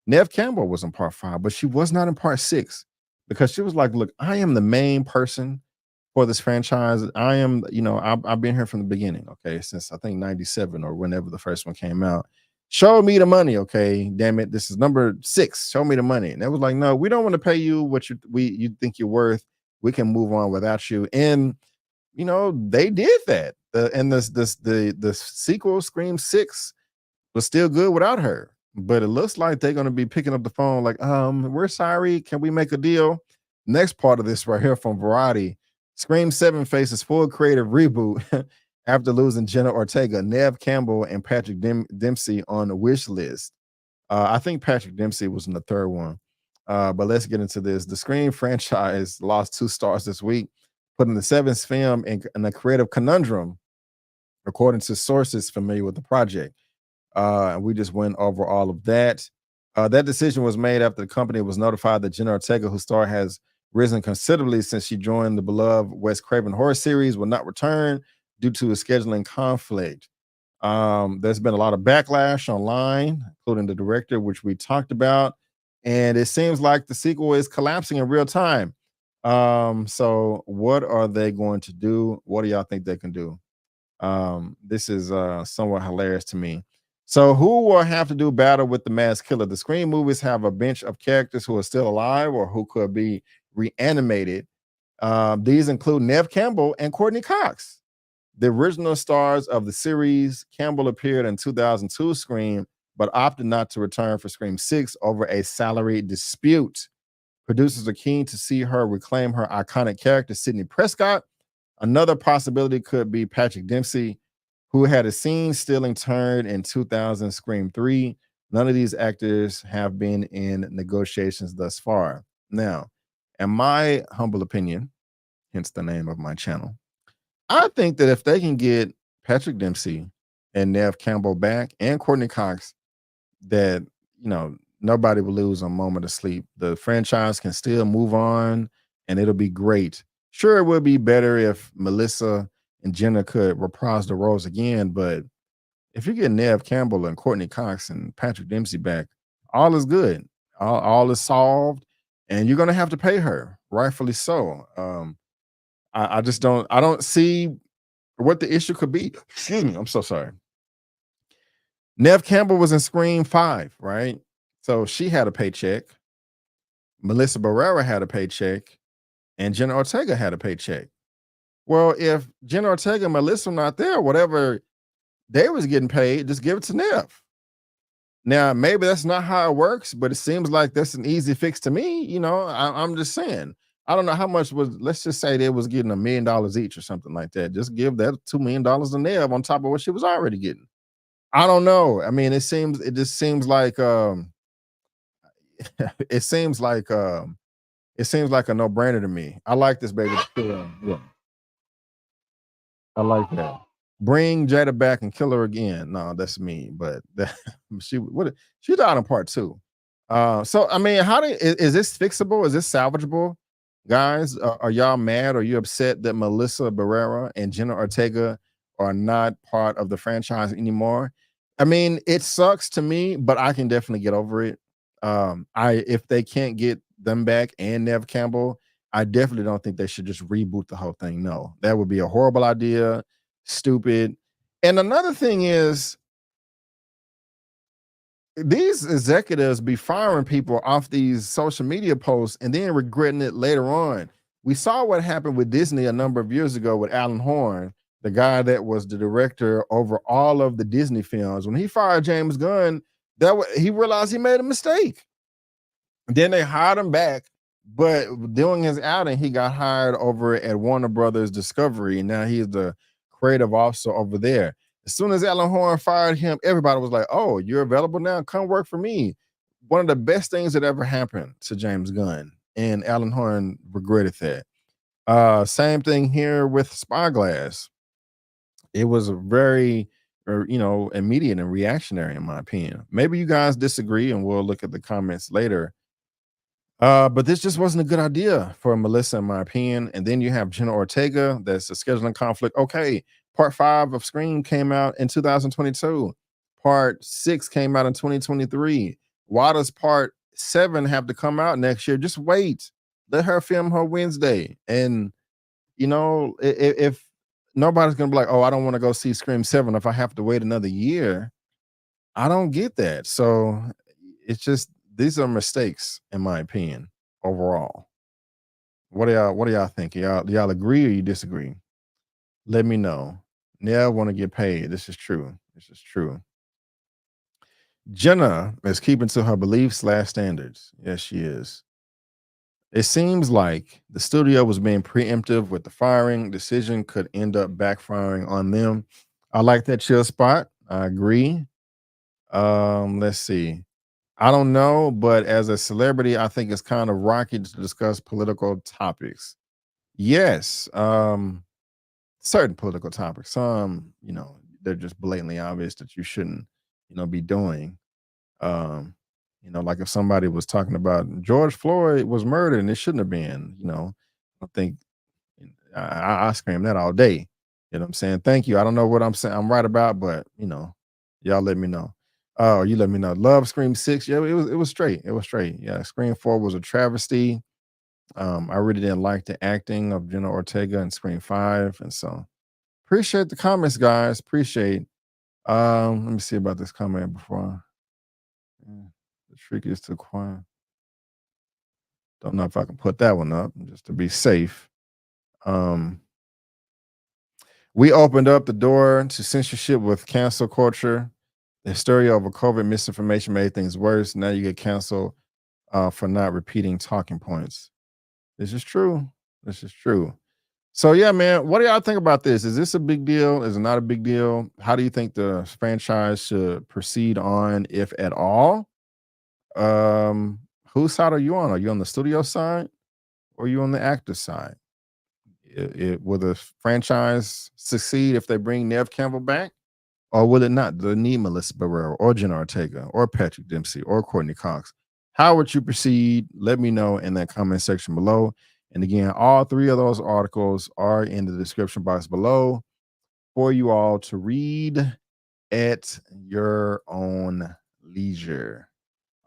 Neve Campbell was in part 5, but she was not in part 6 because she was like, look, I am the main person for this franchise. I am, I've been here from the beginning, okay, since I think 97 or whenever the first one came out. Show me the money, okay, damn it, this is number 6. Show me the money. And they was like, no, we don't want to pay you what you think you're worth. We can move on without you. And they did that. And the sequel, Scream 6, was still good without her. But it looks like they're going to be picking up the phone like, we're sorry, can we make a deal? Next part of this right here from Variety. Scream 7 faces full creative reboot after losing Jenna Ortega, Neve Campbell, and Patrick Dempsey on the wish list. I think Patrick Dempsey was in the third one. But let's get into this. The Scream franchise lost 2 stars this week, putting the 7th film in a creative conundrum, according to sources familiar with the project. And we just went over all of that. That decision was made after the company was notified that Jenna Ortega, whose star has risen considerably since she joined the beloved Wes Craven horror series, will not return due to a scheduling conflict. There's been a lot of backlash online, including the director, which we talked about. And it seems like the sequel is collapsing in real time. So what are they going to do? What do y'all think they can do? This is somewhat hilarious to me. So who will have to do battle with the mass killer? The Scream movies have a bench of characters who are still alive or who could be reanimated. These include Neve Campbell and Courtney Cox. The original stars of the series. Campbell appeared in 2002 Scream, but opted not to return for Scream 6 over a salary dispute. Producers are keen to see her reclaim her iconic character, Sidney Prescott. Another possibility could be Patrick Dempsey, who had a scene-stealing turn in 2000 Scream 3. None of these actors have been in negotiations thus far. Now, in my humble opinion, hence the name of my channel, I think that if they can get Patrick Dempsey and Neve Campbell back and Courtney Cox, that, nobody will lose a moment of sleep. The franchise can still move on and it'll be great. Sure, it would be better if Melissa and Jenna could reprise the roles again, but if you get Neve Campbell and Courtney Cox and Patrick Dempsey back, all is good. All is solved, and you're gonna have to pay her, rightfully so. I don't see what the issue could be. Excuse me, I'm so sorry. Neve Campbell was in Scream 5, right? So she had a paycheck. Melissa Barrera had a paycheck, and Jenna Ortega had a paycheck. Well, if Jenna Ortega and Melissa not there, whatever they was getting paid, just give it to Neve. Now, maybe that's not how it works, but it seems like that's an easy fix to me. I'm just saying. I don't know how much was, let's just say they was getting $1 million each or something like that. Just give that $2 million to Neve on top of what she was already getting. I don't know. I mean, it just seems like it seems like a no-brainer to me. I like this baby. Yeah. I like that. Bring Jada back and kill her again. No, that's me. But she died in part 2. So I mean, is this fixable? Is this salvageable? Guys, are y'all mad? Are you upset that Melissa Barrera and Jenna Ortega are not part of the franchise anymore? I mean, it sucks to me, but I can definitely get over it. If they can't get them back and Neve Campbell, I definitely don't think they should just reboot the whole thing. No, that would be a horrible idea, stupid. And another thing is, these executives be firing people off these social media posts and then regretting it later on. We saw what happened with Disney a number of years ago with Alan Horn, the guy that was the director over all of the Disney films. When he fired James Gunn, he realized he made a mistake. Then they hired him back, but during his outing, he got hired over at Warner Brothers Discovery, and now he's the creative officer over there. As soon as Alan Horn fired him, everybody was like, oh, you're available now? Come work for me. One of the best things that ever happened to James Gunn, and Alan Horn regretted that. Same thing here with Spyglass. It was very, immediate and reactionary, in my opinion. Maybe you guys disagree, and we'll look at the comments later. But this just wasn't a good idea for Melissa, in my opinion. And then you have Jenna Ortega. That's a scheduling conflict. Okay, part 5 of Scream came out in 2022. Part 6 came out in 2023. Why does part 7 have to come out next year? Just wait. Let her film her Wednesday. And if nobody's gonna be like, oh, I don't want to go see Scream 7 if I have to wait another year. I don't get that. So it's just, these are mistakes, in my opinion, overall. What do y'all think? Do y'all agree or you disagree? Let me know. Neil want to get paid. This is true. This is true. Jenna is keeping to her beliefs / standards. Yes, she is. It seems like the studio was being preemptive with the firing. Decision could end up backfiring on them. I like that chill spot. I agree. Let's see. I don't know, but as a celebrity, I think it's kind of rocky to discuss political topics. Yes, certain political topics. Some, they're just blatantly obvious that you shouldn't, be doing. Like if somebody was talking about George Floyd was murdered and it shouldn't have been, I think I scream that all day. You know what I'm saying? Thank you. I don't know what I'm saying I'm right about, but y'all let me know. Oh, you let me know. Love Scream 6. Yeah, it was straight. It was straight. Yeah, Scream 4 was a travesty. I really didn't like the acting of Jenna Ortega in Scream 5. And so appreciate the comments, guys. Appreciate. Let me see about this comment before. The trick is too quiet. Don't know if I can put that one up just to be safe. We opened up the door to censorship with cancel culture. The hysteria over COVID misinformation made things worse. Now you get canceled for not repeating talking points. This is true. This is true. So yeah, man, what do y'all think about this? Is this a big deal? Is it not a big deal? How do you think the franchise should proceed on, if at all? Whose side are you on? Are you on the studio side or are you on the actor side? Will the franchise succeed if they bring Nev Campbell back? Or will it not? Do they need Melissa Barrera or Jenna Ortega or Patrick Dempsey or Courtney Cox? How would you proceed? Let me know in that comment section below. And again, all 3 of those articles are in the description box below for you all to read at your own leisure.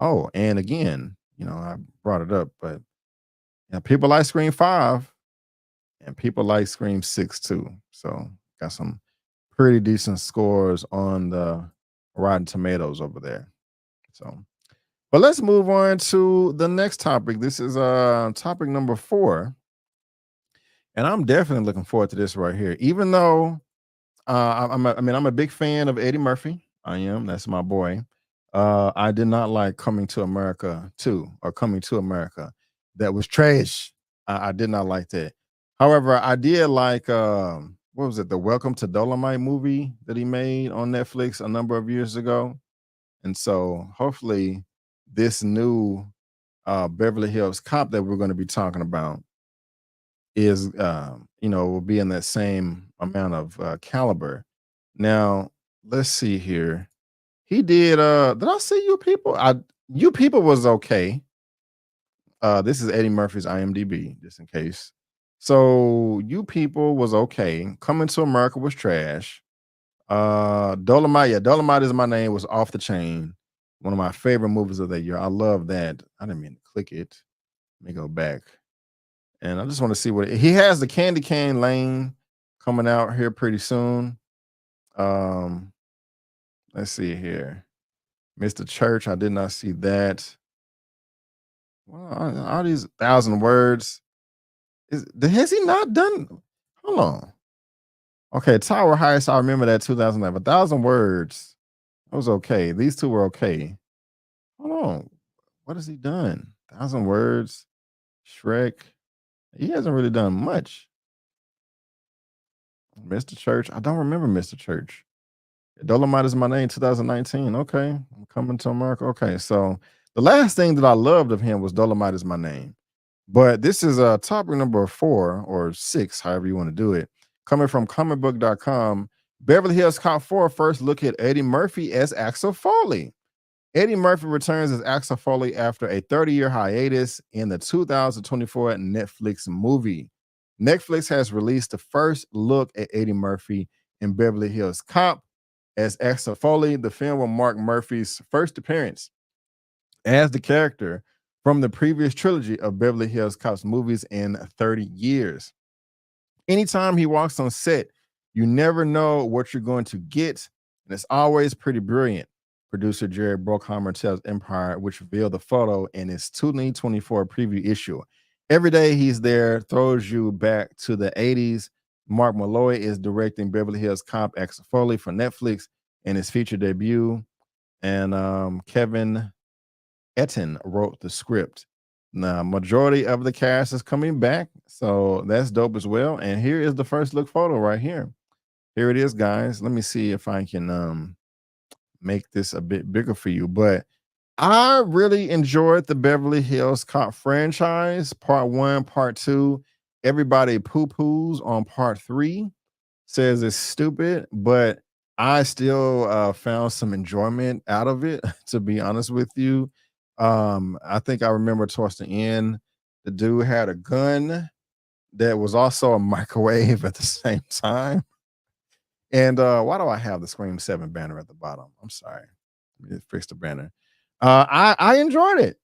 Oh, and again, I brought it up, but people like Scream 5 and people like Scream 6 too. So got some pretty decent scores on the Rotten Tomatoes over there. So, but let's move on to the next topic. This is topic number 4. And I'm definitely looking forward to this right here. Even though I'm a big fan of Eddie Murphy. I am. That's my boy. I did not like Coming to America 2 or Coming to America. That was trash. I did not like that. However, I did like what was it? The Welcome to Dolomite movie that he made on Netflix a number of years ago. And so hopefully this new Beverly Hills Cop that we're going to be talking about is will be in that same amount of caliber. Now, let's see here. He did I see You People? You People was okay. This is Eddie Murphy's IMDb, just in case. So You People was okay. Coming to America was trash. Dolomite, Dolomite Is My Name was off the chain. One of my favorite movies of that year. I love that. I didn't mean to click it. Let me go back. And I just want to see what he has. The Candy Cane Lane coming out here pretty soon. Let's see here. Mr. Church, I did not see that. Well, all these 1,000 words. Has he not done? Hold on. Okay, Tower Heights. I remember that 2011. 1,000 words. That was okay. These 2 were okay. Hold on. What has he done? 1,000 words. Shrek. He hasn't really done much. Mr. Church. I don't remember Mr. Church. Dolomite Is My Name, 2019. Okay. I'm Coming to America. Okay. So the last thing that I loved of him was Dolomite Is My Name. But this is topic number 4 or 6, however you want to do it. Coming from comicbook.com, Beverly Hills Cop 4 first look at Eddie Murphy as Axel Foley. Eddie Murphy returns as Axel Foley after a 30-year hiatus in the 2024 Netflix movie. Netflix has released the first look at Eddie Murphy in Beverly Hills Cop as Axel Foley. The film will mark Murphy's first appearance as the character from the previous trilogy of Beverly Hills Cops movies in 30 years. Anytime he walks on set, you never know what you're going to get, and it's always pretty brilliant. Producer Jared Bruckheimer tells Empire, which revealed the photo in its 2024 preview issue. Every day he's there, throws you back to the 80s. Mark Malloy is directing Beverly Hills Cop Axel Foley for Netflix in his feature debut. And Kevin Etten wrote the script. Now, majority of the cast is coming back, so that's dope as well. And here is the first look photo right here. Here it is, guys. Let me see if I can make this a bit bigger for you. But I really enjoyed the Beverly Hills Cop franchise, part 1, part 2. Everybody poo-poos on part 3, says it's stupid, but I still found some enjoyment out of it, to be honest with you. I think I remember towards the end, the dude had a gun that was also a microwave at the same time. And why do I have the Scream 7 banner at the bottom? I'm sorry. Let me fix the banner. I enjoyed it.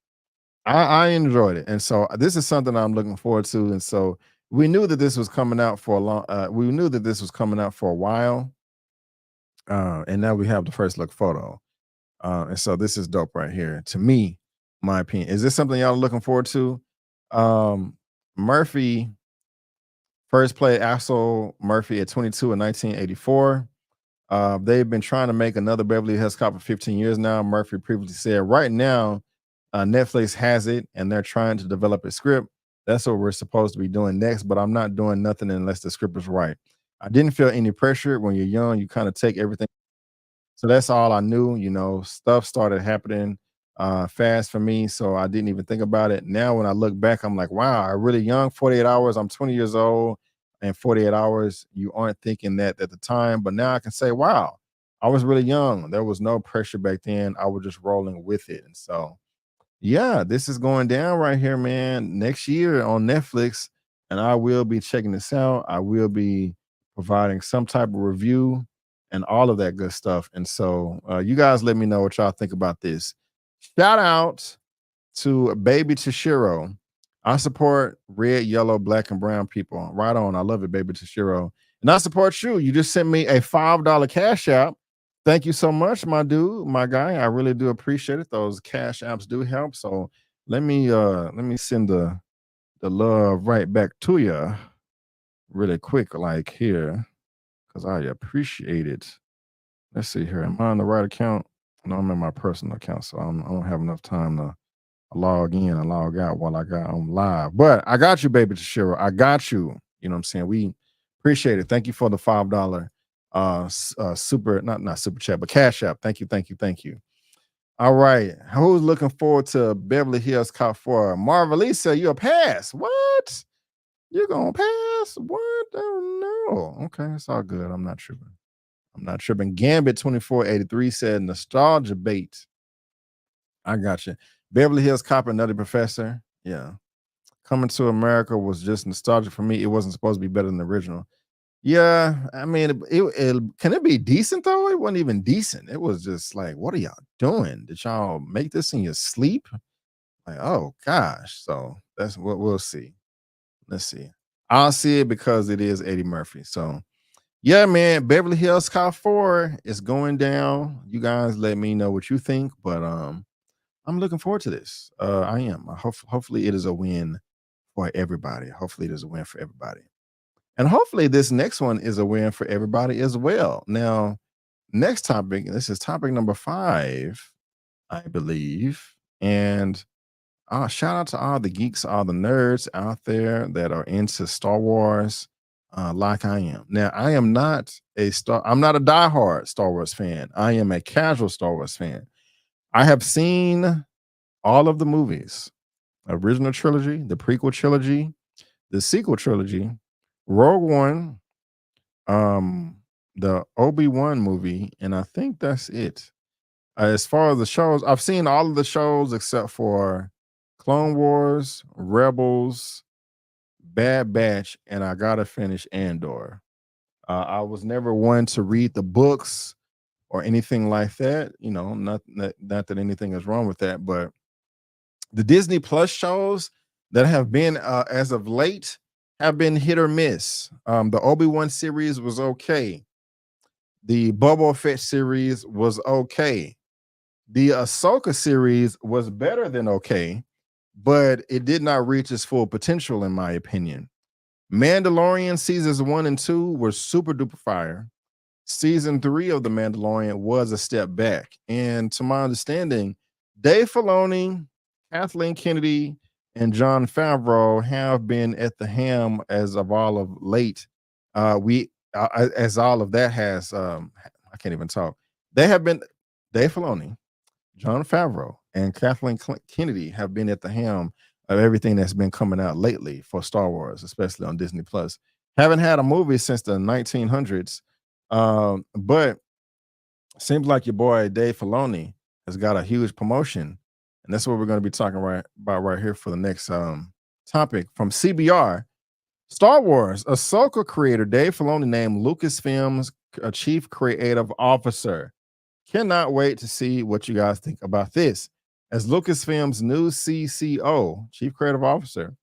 I enjoyed it. And so this is something I'm looking forward to. And so we knew that this was coming out for a long we knew that this was coming out for a while. And now we have the first look photo. And so this is dope right here. To me, my opinion. Is this something y'all are looking forward to? Murphy first played Axel Murphy at 22 in 1984. They've been trying to make another Beverly Hills Cop for 15 years now. Murphy previously said, right now, Netflix has it, and they're trying to develop a script. That's what we're supposed to be doing next, but I'm not doing nothing unless the script is right. I didn't feel any pressure. When you're young, you kind of take everything. So that's all I knew. You know, stuff started happening fast for me, so I didn't even think about it. Now, when I look back, I'm like, wow, I'm really young, 48 hours. I'm 20 years old, and 48 hours, you aren't thinking that at the time. But now I can say, wow, I was really young. There was no pressure back then. I was just rolling with it. And so, yeah, this is going down right here, man. Next year on Netflix, and I will be checking this out. I will be providing some type of review and all of that good stuff. And so you guys let me know what y'all think about this. Shout out to Baby Toshiro. I support red, yellow, black, and brown people. Right on. I love it, Baby Toshiro. And I support you. You just sent me a $5 cash app. Thank you so much, my dude, my guy. I really do appreciate it. Those cash apps do help. So let me send the love right back to you really quick, like here, because I appreciate it. Let's see here. Am I on the right account? No, I'm in my personal account, so I don't have enough time to log in and log out while I got on live. But I got you, Baby Toshiro. I got you. You know what I'm saying? We appreciate it. Thank you for the $5 super, not super chat, but cash app. Thank you. All right. Who's looking forward to Beverly Hills Cop 4? Marvelisa, you'll pass. What? You're gonna pass? What? Oh no. Okay, it's all good. I'm not tripping. Gambit 2483 said nostalgia bait. I got you. Beverly Hills Cop and Nutty Professor. Yeah. Coming to America was just nostalgic for me. It wasn't supposed to be better than the original. Yeah, I mean, can it be decent though? It wasn't even decent. It was just like, what are y'all doing? Did y'all make this in your sleep? Like, oh gosh. So that's what we'll see. Let's see. I'll see it because it is Eddie Murphy. So yeah, man, Beverly Hills Cop 4 is going down. You guys let me know what you think, but I'm looking forward to this. I am. Hopefully it is a win for everybody. And hopefully this next one is a win for everybody as well. Now, next topic, this is topic number 5, I believe. And shout out to all the geeks, all the nerds out there that are into Star Wars, like I am. Now, I'm not a diehard Star Wars fan. I am a casual Star Wars fan. I have seen all of the movies. original trilogy, the prequel trilogy, the sequel trilogy, Rogue One, the Obi-Wan movie, and I think that's it. As far as the shows, I've seen all of the shows except for Clone Wars, Rebels, Bad Batch, and I gotta finish Andor. I was never one to read the books or anything like that. You know, not that anything is wrong with that, but the Disney Plus shows that have been as of late have been hit or miss. The Obi-Wan series was okay. The Boba Fett series was okay. The Ahsoka series was better than okay, but it did not reach its full potential, in my opinion. Mandalorian seasons 1 and 2 were super duper fire. Season 3 of The Mandalorian was a step back. And to my understanding, Dave Filoni, Kathleen Kennedy, and Jon Favreau have been at the helm as of all of late. As all of that has, I can't even talk. They have been, Dave Filoni, Jon Favreau, and Kathleen Kennedy have been at the helm of everything that's been coming out lately for Star Wars, especially on Disney Plus. Haven't had a movie since the 1900s, but seems like your boy Dave Filoni has got a huge promotion, and that's what we're going to be talking about right here for the next topic from CBR. Star Wars Ahsoka creator Dave Filoni named Lucasfilm's chief creative officer. Cannot wait to see what you guys think about this. As Lucasfilm's new CCO, Chief Creative Officer,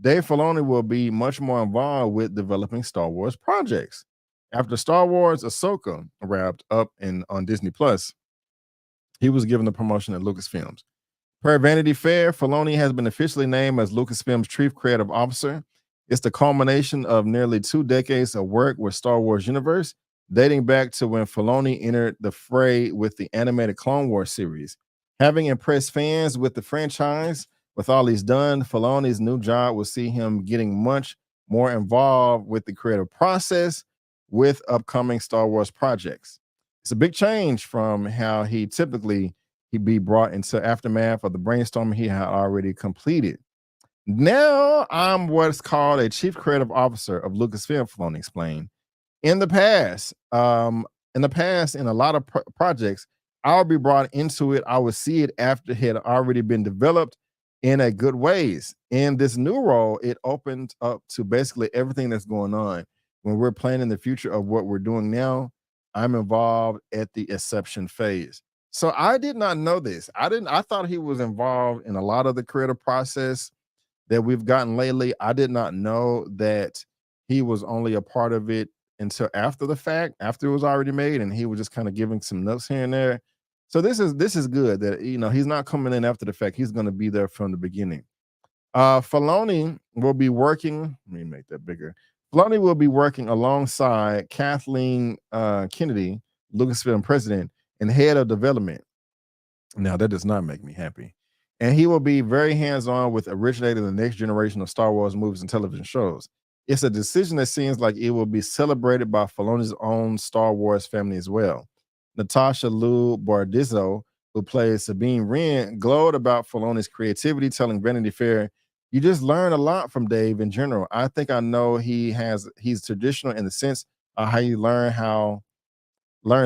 Dave Filoni will be much more involved with developing Star Wars projects. After Star Wars Ahsoka wrapped up on Disney Plus, he was given the promotion at Lucasfilms. Per Vanity Fair, Filoni has been officially named as Lucasfilm's Chief Creative Officer. It's the culmination of nearly 2 decades of work with Star Wars universe, dating back to when Filoni entered the fray with the animated Clone Wars series. Having impressed fans with the franchise, with all he's done, Filoni's new job will see him getting much more involved with the creative process with upcoming Star Wars projects. It's a big change from how he'd be brought into aftermath of the brainstorming he had already completed. Now I'm what's called a chief creative officer of Lucasfilm, Filoni explained. In the past, in a lot of projects, I'll be brought into it. I would see it after it had already been developed in a good ways. In this new role, it opened up to basically everything that's going on. When we're planning the future of what we're doing now, I'm involved at the inception phase. So I did not know this. I thought he was involved in a lot of the creative process that we've gotten lately. I did not know that he was only a part of it until after the fact, after it was already made, and he was just kind of giving some notes here and there. So this is good that he's not coming in after the fact. He's going to be there from the beginning. Filoni will be working. Let me make that bigger. Filoni will be working alongside Kathleen Kennedy, Lucasfilm president and head of development. Now that does not make me happy. And he will be very hands-on with originating the next generation of Star Wars movies and television shows. It's a decision that seems like it will be celebrated by Filoni's own Star Wars family as well. Natasha Liu Bordizzo, who plays Sabine Wren, glowed about Filoni's creativity, telling Vanity Fair, "You just learn a lot from Dave in general. I think I know he's traditional in the sense of how you learn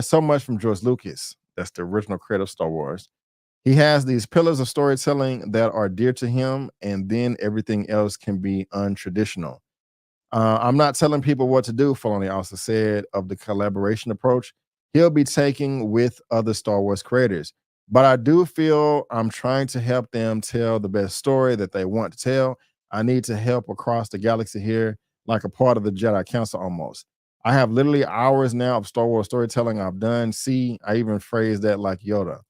so much from George Lucas." That's the original creator of Star Wars. He has these pillars of storytelling that are dear to him, and then everything else can be untraditional. I'm not telling people what to do, Filoni also said of the collaboration approach he'll be taking with other Star Wars creators. But I do feel I'm trying to help them tell the best story that they want to tell. I need to help across the galaxy here, like a part of the Jedi Council almost. I have literally hours now of Star Wars storytelling I've done. See, I even phrased that like Yoda.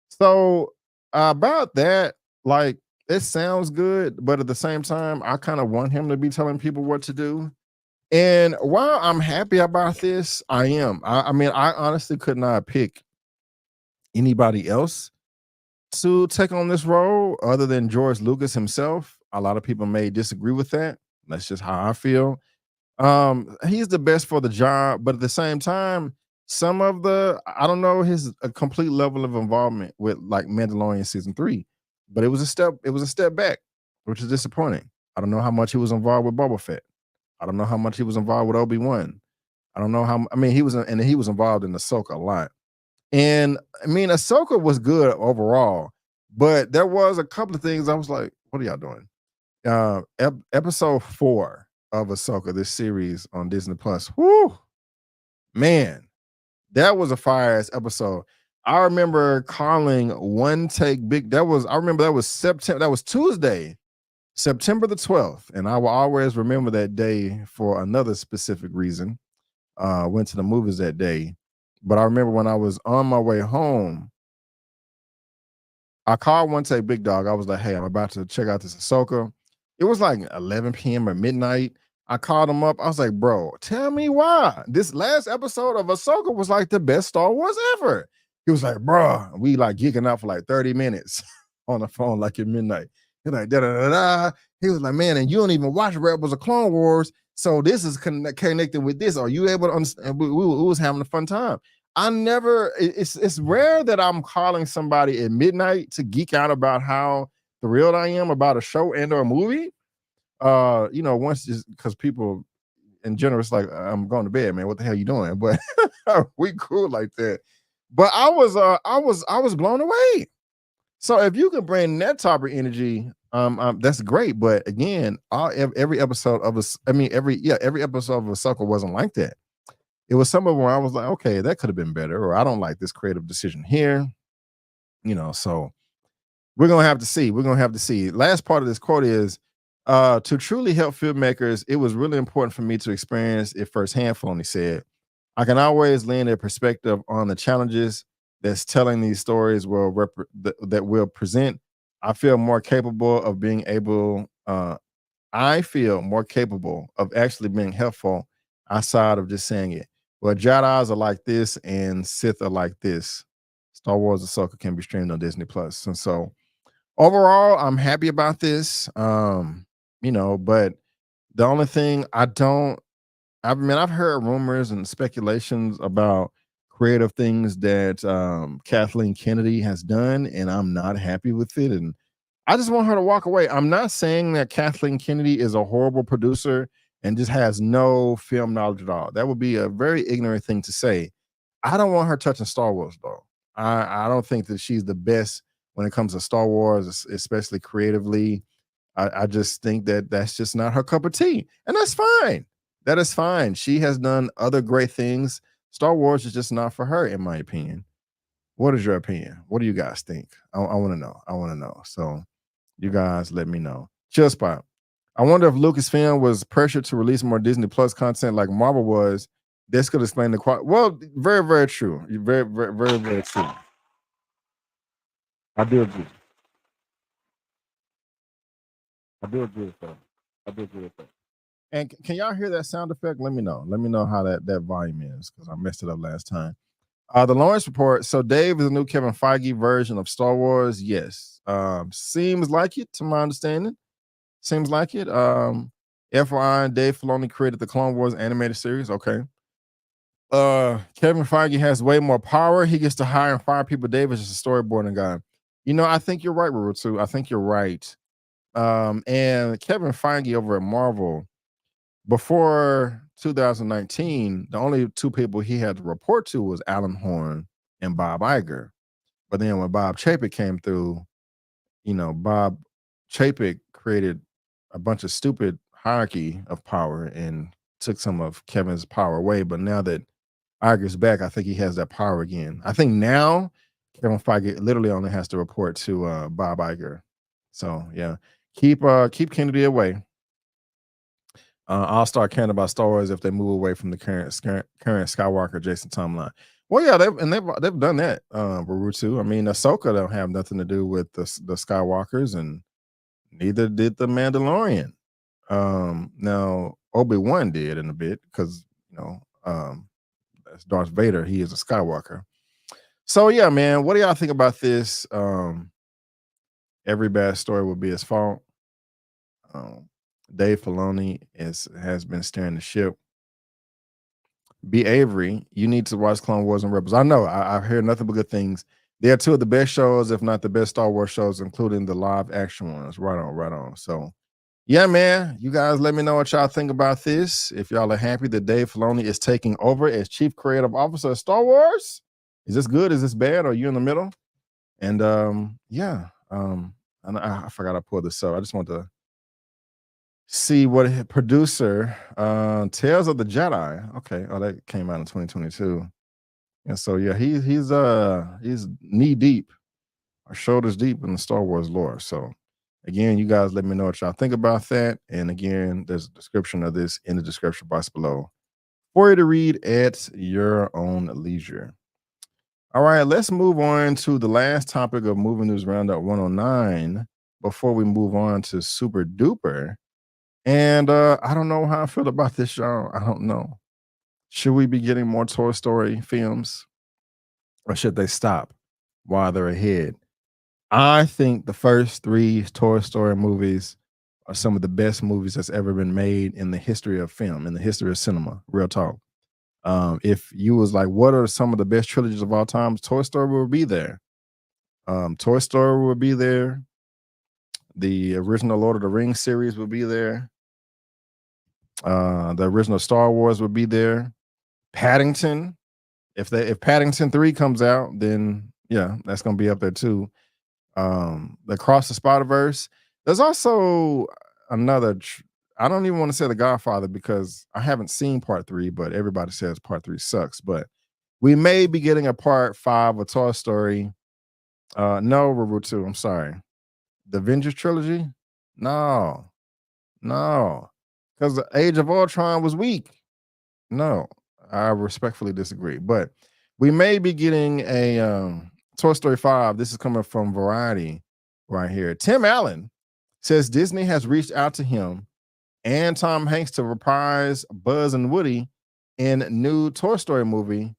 So about that, like, it sounds good, but at the same time, I kind of want him to be telling people what to do. And while I'm happy about this, I am. I mean, I honestly could not pick anybody else to take on this role other than George Lucas himself. A lot of people may disagree with that. That's just how I feel. He's the best for the job, but at the same time, I don't know his complete level of involvement with like Mandalorian season 3, but it was a step back. which is disappointing. I don't know how much he was involved with Boba Fett. I don't know how much he was involved with Obi-Wan. I don't know how. I mean, he was involved in Ahsoka a lot. And I mean, Ahsoka was good overall, but there was a couple of things I was like, "What are y'all doing?" Episode 4 of Ahsoka, this series on Disney Plus. Whoo, man, that was a fire ass episode. I remember calling One Take Big. I remember that was September. That was Tuesday, September the 12th, and I will always remember that day for another specific reason. Went to the movies that day, but I remember when I was on my way home, I called One Take Big Dog. I was like, "Hey, I'm about to check out this Ahsoka." It was like 11 p.m. or midnight. I called him up. I was like, "Bro, tell me why this last episode of Ahsoka was like the best Star Wars ever." He was like, "Bro," we like geeking out for like 30 minutes on the phone, like at midnight. He's like, da da da da. He was like, "Man, and you don't even watch Rebels or Clone Wars, so this is connected with this. Are you able to understand?" We was having a fun time. It's rare that I'm calling somebody at midnight to geek out about how thrilled I am about a show and or a movie. Once just because people in general, it's like, "I'm going to bed, man. What the hell you doing?" But we cool like that. But I was blown away. So if you can bring that type of energy, that's great. But again, every episode of every episode of Ahsoka wasn't like that. It was some of them where I was like, okay, that could have been better, or I don't like this creative decision here. So we're gonna have to see. We're gonna have to see. Last part of this quote is, to truly help filmmakers, it was really important for me to experience it firsthand. Filoni said, "I can always lend a perspective on the challenges that's telling these stories that will present. I feel more capable of being able. I feel more capable of actually being helpful outside of just saying it. Well, Jedi's are like this and Sith are like this. Star Wars Ahsoka can be streamed on Disney Plus." And so overall, I'm happy about this. But the only thing I've heard rumors and speculations about creative things that Kathleen Kennedy has done, and I'm not happy with it. And I just want her to walk away. I'm not saying that Kathleen Kennedy is a horrible producer and just has no film knowledge at all. That would be a very ignorant thing to say. I don't want her touching Star Wars, though. I don't think that she's the best when it comes to Star Wars, especially creatively. I just think that that's just not her cup of tea, and that's fine. That is fine. She has done other great things. Star Wars is just not for her, in my opinion. What is your opinion? What do you guys think? I want to know. I want to know. So you guys let me know. Chill Spot. I wonder if Lucasfilm was pressured to release more Disney Plus content like Marvel was. This could explain the quality. Well, very, very true. Very, very, very, very true. I do agree. I do agree with that. I do agree with that. And can y'all hear that sound effect? Let me know. Let me know how that volume is, because I messed it up last time. The Lawrence Report. So Dave is a new Kevin Feige version of Star Wars. Yes. Seems like it, to my understanding. Seems like it. FYI, Dave Filoni created the Clone Wars animated series. Okay. Kevin Feige has way more power. He gets to hire and fire people. Dave is just a storyboarding guy. I think you're right, Rurutu. I think you're right. And Kevin Feige over at Marvel, before 2019, the only two people he had to report to was Alan Horn and Bob Iger. But then when Bob Chapek came through, Bob Chapek created a bunch of stupid hierarchy of power and took some of Kevin's power away. But now that Iger's back, I think he has that power again. I think now Kevin Feige literally only has to report to Bob Iger. So yeah, keep Kennedy away. I'll start caring about Star Wars if they move away from the current Skywalker Jason timeline. Well, yeah, they've done that. Barutu. I mean, Ahsoka don't have nothing to do with the Skywalkers, and neither did the Mandalorian. Now Obi-Wan did in a bit because that's Darth Vader. He is a Skywalker. So yeah, man, what do y'all think about this? Every bad story will be his fault. Dave Filoni has been steering the ship. B. Avery, you need to watch Clone Wars and Rebels. I know. I've heard nothing but good things. They are two of the best shows, if not the best Star Wars shows, including the live action ones. Right on, right on. So, yeah, man, you guys let me know what y'all think about this. If y'all are happy that Dave Filoni is taking over as Chief Creative Officer of Star Wars. Is this good? Is this bad? Are you in the middle? And I forgot I pulled this up. I just want to see what producer Tales of the Jedi. Okay, oh, that came out in 2022. And so yeah, he's knee deep, or shoulders deep in the Star Wars lore. So again, you guys let me know what y'all think about that. And again, there's a description of this in the description box below for you to read at your own leisure. All right, let's move on to the last topic of Movie News Roundup 109 before we move on to Super Duper. And I don't know how I feel about this, y'all. I don't know. Should we be getting more Toy Story films, or should they stop while they're ahead? I think the first 3 Toy Story movies are some of the best movies that's ever been made in the history of film, in the history of cinema. Real talk. If you was like, what are some of the best trilogies of all time? Toy Story will be there. Toy Story will be there. The original Lord of the Rings series will be there. The original Star Wars will be there. Paddington. If Paddington 3 comes out, then yeah, that's gonna be up there too. The Cross the Spider-Verse. There's also another. I don't even want to say The Godfather because I haven't seen part 3, but everybody says part 3 sucks. But we may be getting a part 5 of Toy Story. No, Reboot 2. I'm sorry. The Avengers trilogy? No, because the Age of Ultron was weak. No, I respectfully disagree. But we may be getting a Toy Story 5. This is coming from Variety right here. Tim Allen says Disney has reached out to him and Tom Hanks to reprise Buzz and Woody in new Toy Story movie.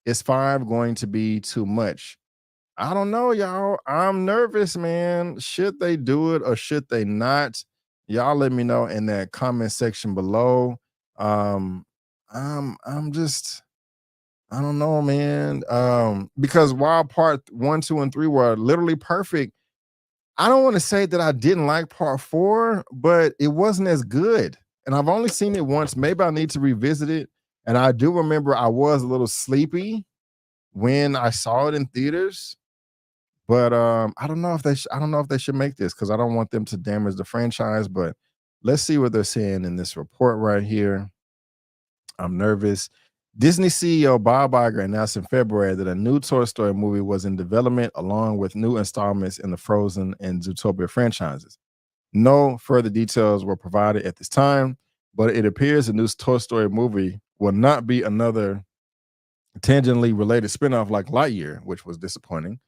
Is 5 going to be too much? I don't know, y'all. I'm nervous, man. Should they do it or should they not? Y'all let me know in that comment section below. I'm just, I don't know, man. Because while part 1, 2, and 3 were literally perfect, I don't want to say that I didn't like part 4, but it wasn't as good. And I've only seen it once. Maybe I need to revisit it. And I do remember I was a little sleepy when I saw it in theaters. But I don't know if they should make this because I don't want them to damage the franchise. But let's see what they're saying in this report right here. I'm nervous. Disney CEO Bob Iger announced in February that a new Toy Story movie was in development along with new installments in the Frozen and Zootopia franchises. No further details were provided at this time, but it appears the new Toy Story movie will not be another tangentially related spinoff like Lightyear, which was disappointing,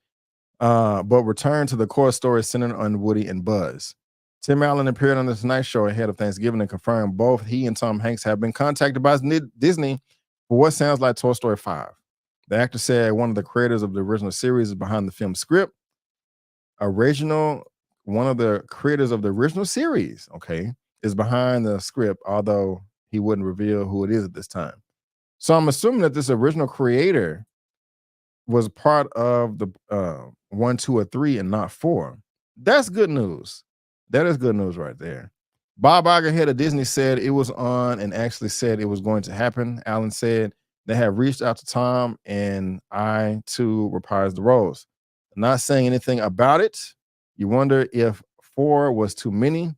but return to the core story centered on Woody and Buzz. Tim Allen appeared on The Tonight Show ahead of Thanksgiving and confirmed both he and Tom Hanks have been contacted by Disney for what sounds like Toy Story 5. The actor said one of the creators of the original series is behind the film script. One of the creators of the original series, okay, is behind the script, although he wouldn't reveal who it is at this time. So I'm assuming that this original creator was part of the 1, 2, or 3 and not 4. That's good news. That is good news right there. Bob Iger, head of Disney, said it was on and actually said it was going to happen. Allen said they have reached out to Tom and I to reprise the roles. Not saying anything about it. You wonder if 4 was too many.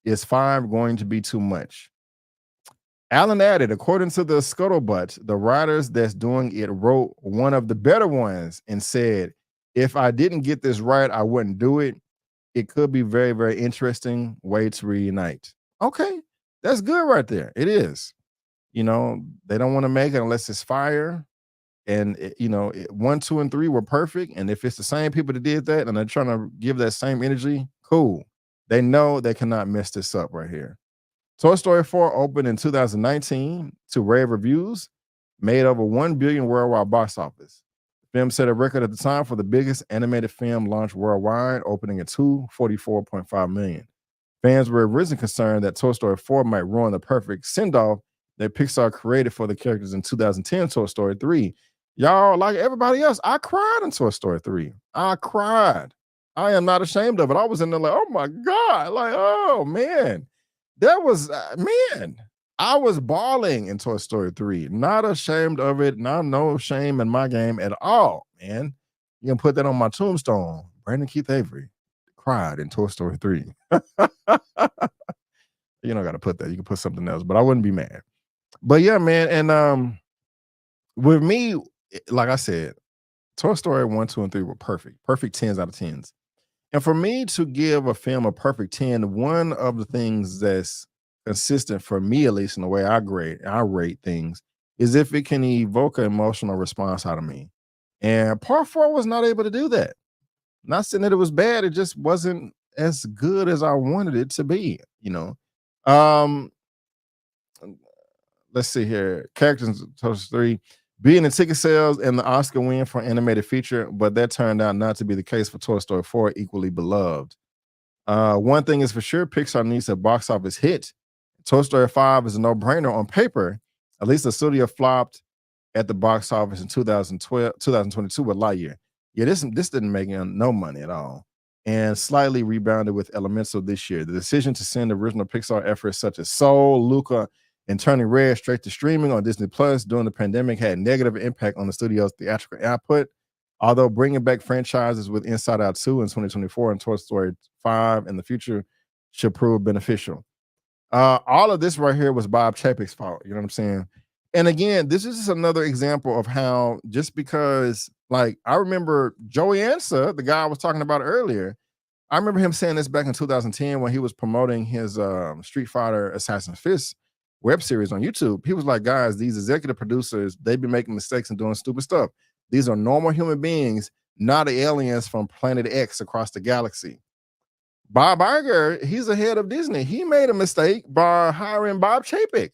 Is 5 going to be too much? Allen added, according to the scuttlebutt, the writers that's doing it wrote one of the better ones and said, if I didn't get this right, I wouldn't do it. It could be very, very interesting way to reunite. Okay, that's good right there. It is. You know, they don't want to make it unless it's fire. And, 1, 2, and 3 were perfect. And if it's the same people that did that and they're trying to give that same energy, cool. They know they cannot mess this up right here. Toy Story 4 opened in 2019 to rave reviews, made over $1 billion worldwide box office. The film set a record at the time for the biggest animated film launch worldwide, opening at $244.5 million. Fans were originally concerned that Toy Story 4 might ruin the perfect send-off that Pixar created for the characters in 2010 Toy Story 3. Y'all, like everybody else, I cried in Toy Story 3. I cried. I am not ashamed of it. I was in there like, oh my God, like, oh man. That was, man, I was bawling in Toy Story 3. Not ashamed of it. No shame in my game at all, man. You can put that on my tombstone. Brandon Keith Avery cried in Toy Story 3. You don't got to put that. You can put something else, but I wouldn't be mad. But yeah, man. And with me, like I said, Toy Story 1, 2, and 3 were perfect. Perfect 10s out of 10s. And for me to give a film a perfect 10, one of the things that's consistent for me, at least in the way I rate things, is if it can evoke an emotional response out of me. And part 4 was not able to do that. Not saying that it was bad, it just wasn't as good as I wanted it to be, you know. Let's see here. Characters in Toy Story 3 being in ticket sales and the Oscar win for animated feature, but that turned out not to be the case for Toy Story 4, equally beloved. One thing is for sure, Pixar needs a box office hit. Toy Story 5 is a no-brainer on paper. At least the studio flopped at the box office in 2022 with Lightyear. Yeah, this didn't make no money at all, and slightly rebounded with Elemental this year. The decision to send original Pixar efforts such as Soul, Luca, and Turning Red straight to streaming on Disney Plus during the pandemic had negative impact on the studio's theatrical output. Although bringing back franchises with Inside Out 2 in 2024 and Toy Story 5 in the future should prove beneficial. All of this right here was Bob Chapek's fault. You know what I'm saying? And again, this is just another example of how just because, like, I remember Joey Ansa, the guy I was talking about earlier, I remember him saying this back in 2010 when he was promoting his Street Fighter Assassin's Fist web series on YouTube. He was like, guys, these executive producers, they be making mistakes and doing stupid stuff. These are normal human beings, not aliens from Planet X across the galaxy. Bob Iger, he's the head of Disney. He made a mistake by hiring Bob Chapek.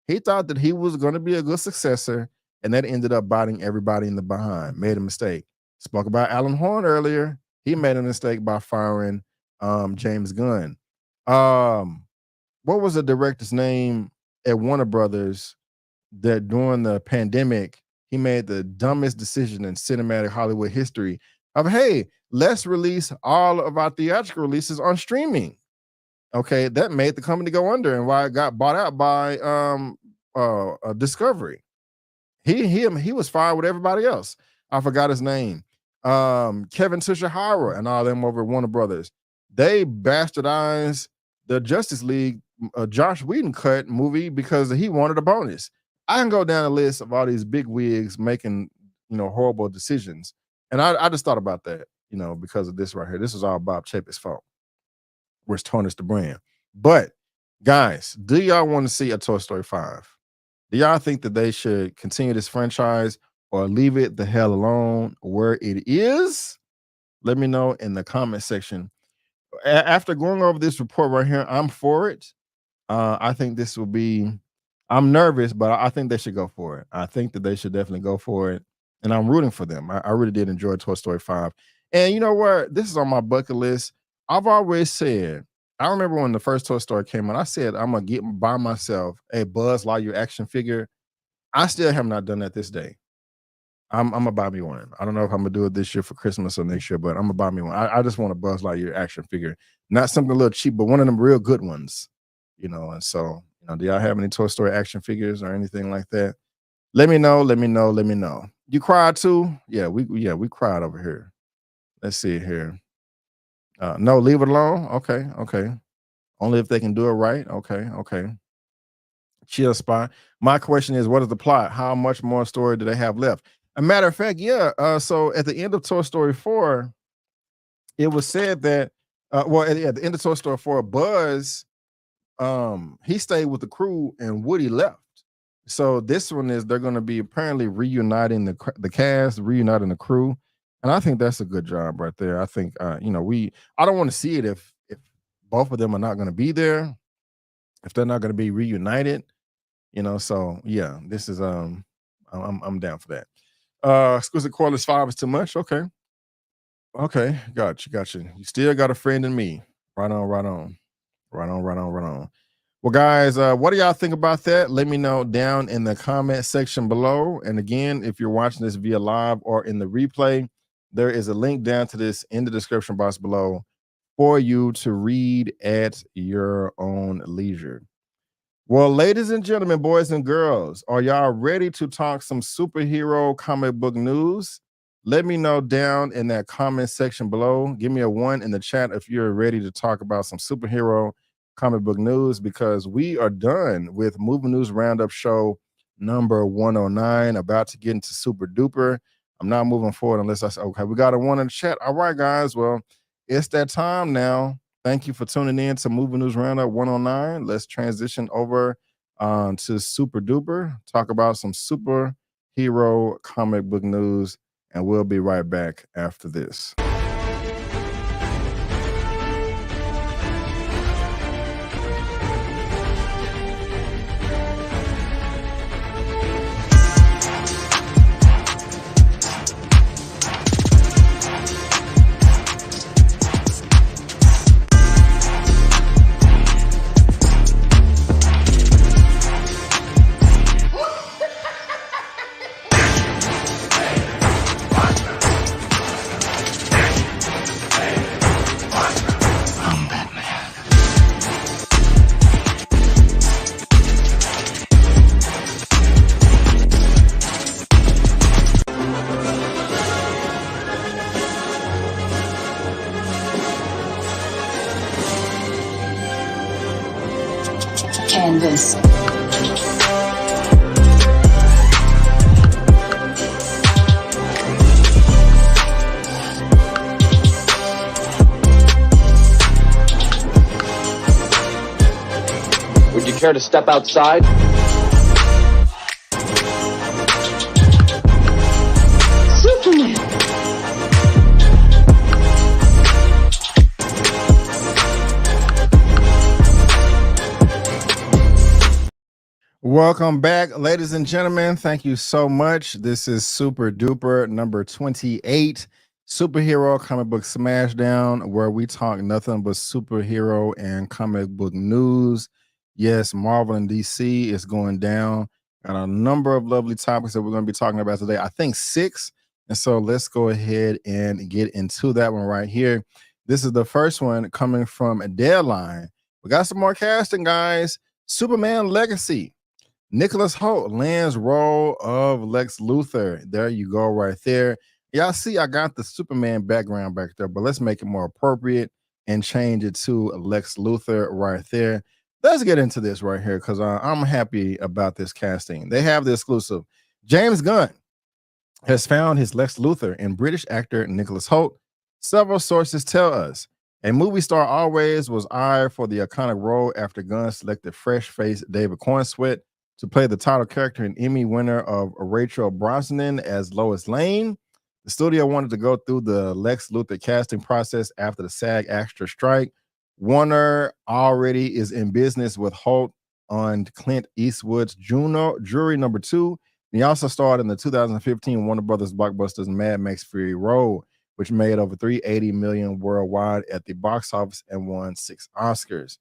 He thought that he was going to be a good successor, and that ended up biting everybody in the behind. Made a mistake. Spoke about Alan Horn earlier. He made a mistake by firing James Gunn. What was the director's name at Warner Brothers that during the pandemic, he made the dumbest decision in cinematic Hollywood history of, hey, let's release all of our theatrical releases on streaming. Okay, that made the company go under, and why it got bought out by Discovery. He was fired with everybody else. I forgot his name. Kevin Tsuchihara and all them over at Warner Brothers. They bastardized the Justice League Josh Whedon cut movie because he wanted a bonus. I can go down a list of all these big wigs making, horrible decisions. And I just thought about that, because of this right here. This is all Bob Chapek's fault, which tarnished the brand. But guys, do y'all want to see a Toy Story 5? Do y'all think that they should continue this franchise or leave it the hell alone where it is? Let me know in the comment section. After going over this report right here, I'm for it. I think this will be, I'm nervous, but I think they should go for it. I think that they should definitely go for it. And I'm rooting for them. I really did enjoy Toy Story 5. And you know what? This is on my bucket list. I've always said, I remember when the first Toy Story came out, I said, I'm going to get by myself a Buzz Lightyear action figure. I still have not done that this day. I'm going to buy me one. I don't know if I'm going to do it this year for Christmas or next year, but I'm going to buy me one. I just want a Buzz Lightyear action figure. Not something a little cheap, but one of them real good ones. And so, do y'all have any Toy Story action figures or anything like that? Let me know. You cried too? Yeah, we cried over here. Let's see here. No, leave it alone. Okay. Only if they can do it right. Okay. Chill spot. My question is, what is the plot? How much more story do they have left? A matter of fact, yeah. So at the end of Toy Story 4, it was said that, at the end of Toy Story 4, Buzz, he stayed with the crew and Woody left. So this one is, they're going to be apparently reuniting the cast, reuniting the crew. And I think that's a good job right there. I think, I don't want to see it if both of them are not going to be there, if they're not going to be reunited, so yeah, this is, I'm down for that. Exquisite Cordless 5 is too much. Okay. Gotcha. You still got a friend in me. Right on. Well, guys, what do y'all think about that? Let me know down in the comment section below. And again, if you're watching this via live or in the replay, there is a link down to this in the description box below for you to read at your own leisure. Well, ladies and gentlemen, boys and girls, are y'all ready to talk some superhero comic book news? Let me know down in that comment section below. Give me a 1 in the chat if you're ready to talk about some superhero comic book news, because we are done with Movie News Roundup show number 109, about to get into Super Duper. I'm not moving forward unless I say, okay, we got a 1 in the chat. All right, guys. Well, it's that time now. Thank you for tuning in to Movie News Roundup 109. Let's transition over to Super Duper, talk about some superhero comic book news, and we'll be right back after this. Canvas. Would you care to step outside? Superman. Welcome back, ladies and gentlemen. Thank you so much. This is Super Duper number 28, superhero comic book Smashdown, where we talk nothing but superhero and comic book news. Yes, Marvel and DC is going down. Got a number of lovely topics that we're going to be talking about today. I think 6. And so let's go ahead and get into that one right here. This is the first one coming from Deadline. We got some more casting, guys. Superman Legacy. Nicholas Hoult lands role of Lex Luthor. There you go right there. Y'all see I got the Superman background back there, but let's make it more appropriate and change it to Lex Luthor right there. Let's get into this right here, because I'm happy about this casting. They have the exclusive. James Gunn has found his Lex Luthor in British actor Nicholas Hoult. Several sources tell us a movie star always was eyed for the iconic role after Gunn selected fresh-faced David Cornsweet to play the title character and Emmy winner of Rachel Brosnahan as Lois Lane. The studio wanted to go through the Lex Luthor casting process after the SAG-AFTRA strike. Warner already is in business with Hoult on Clint Eastwood's Juno, Jury Number 2. He also starred in the 2015 Warner Brothers blockbusters Mad Max Fury Road, which made over $380 million worldwide at the box office and won 6 Oscars.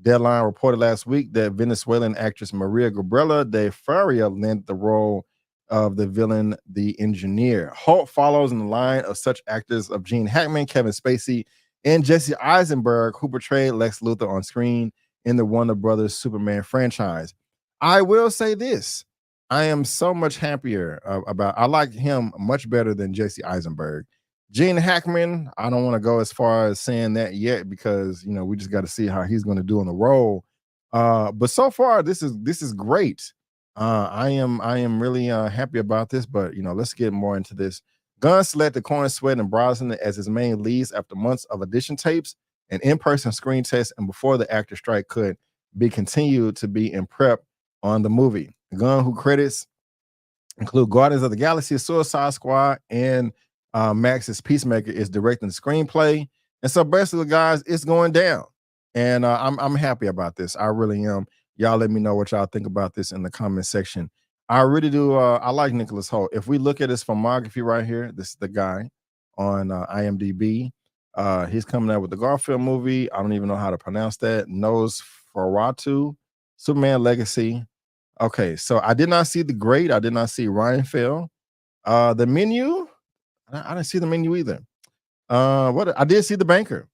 Deadline reported last week that Venezuelan actress Maria Gabriela de Faria lent the role of the villain, the engineer. Hoult follows in the line of such actors of Gene Hackman, Kevin Spacey, and Jesse Eisenberg, who portrayed Lex Luthor on screen in the Warner Brothers Superman franchise. I will say this. I am so much happier about, I like him much better than Jesse Eisenberg. Gene Hackman, I don't want to go as far as saying that yet, because you know we just got to see how he's going to do in the role. But so far, this is great. I am really happy about this. But you know, let's get more into this. Gunn selected Cornsweet and Brosnan as his main leads after months of audition tapes and in-person screen tests, and before the actor strike could be continued to be in prep on the movie. Gunn, who credits include Guardians of the Galaxy, Suicide Squad, and Max's Peacemaker, is directing the screenplay. And so basically, guys, it's going down. And I'm happy about this. I really am. Y'all let me know what y'all think about this in the comment section. I really do. I like Nicholas Hoult. If we look at his filmography right here, this is the guy on IMDb. He's coming out with the Garfield movie. I don't even know how to pronounce that. for Ratu, Superman Legacy. Okay, so I did not see The Great. I did not see Ryan Fell. The Menu, I didn't see The Menu either. What I did see The Banker.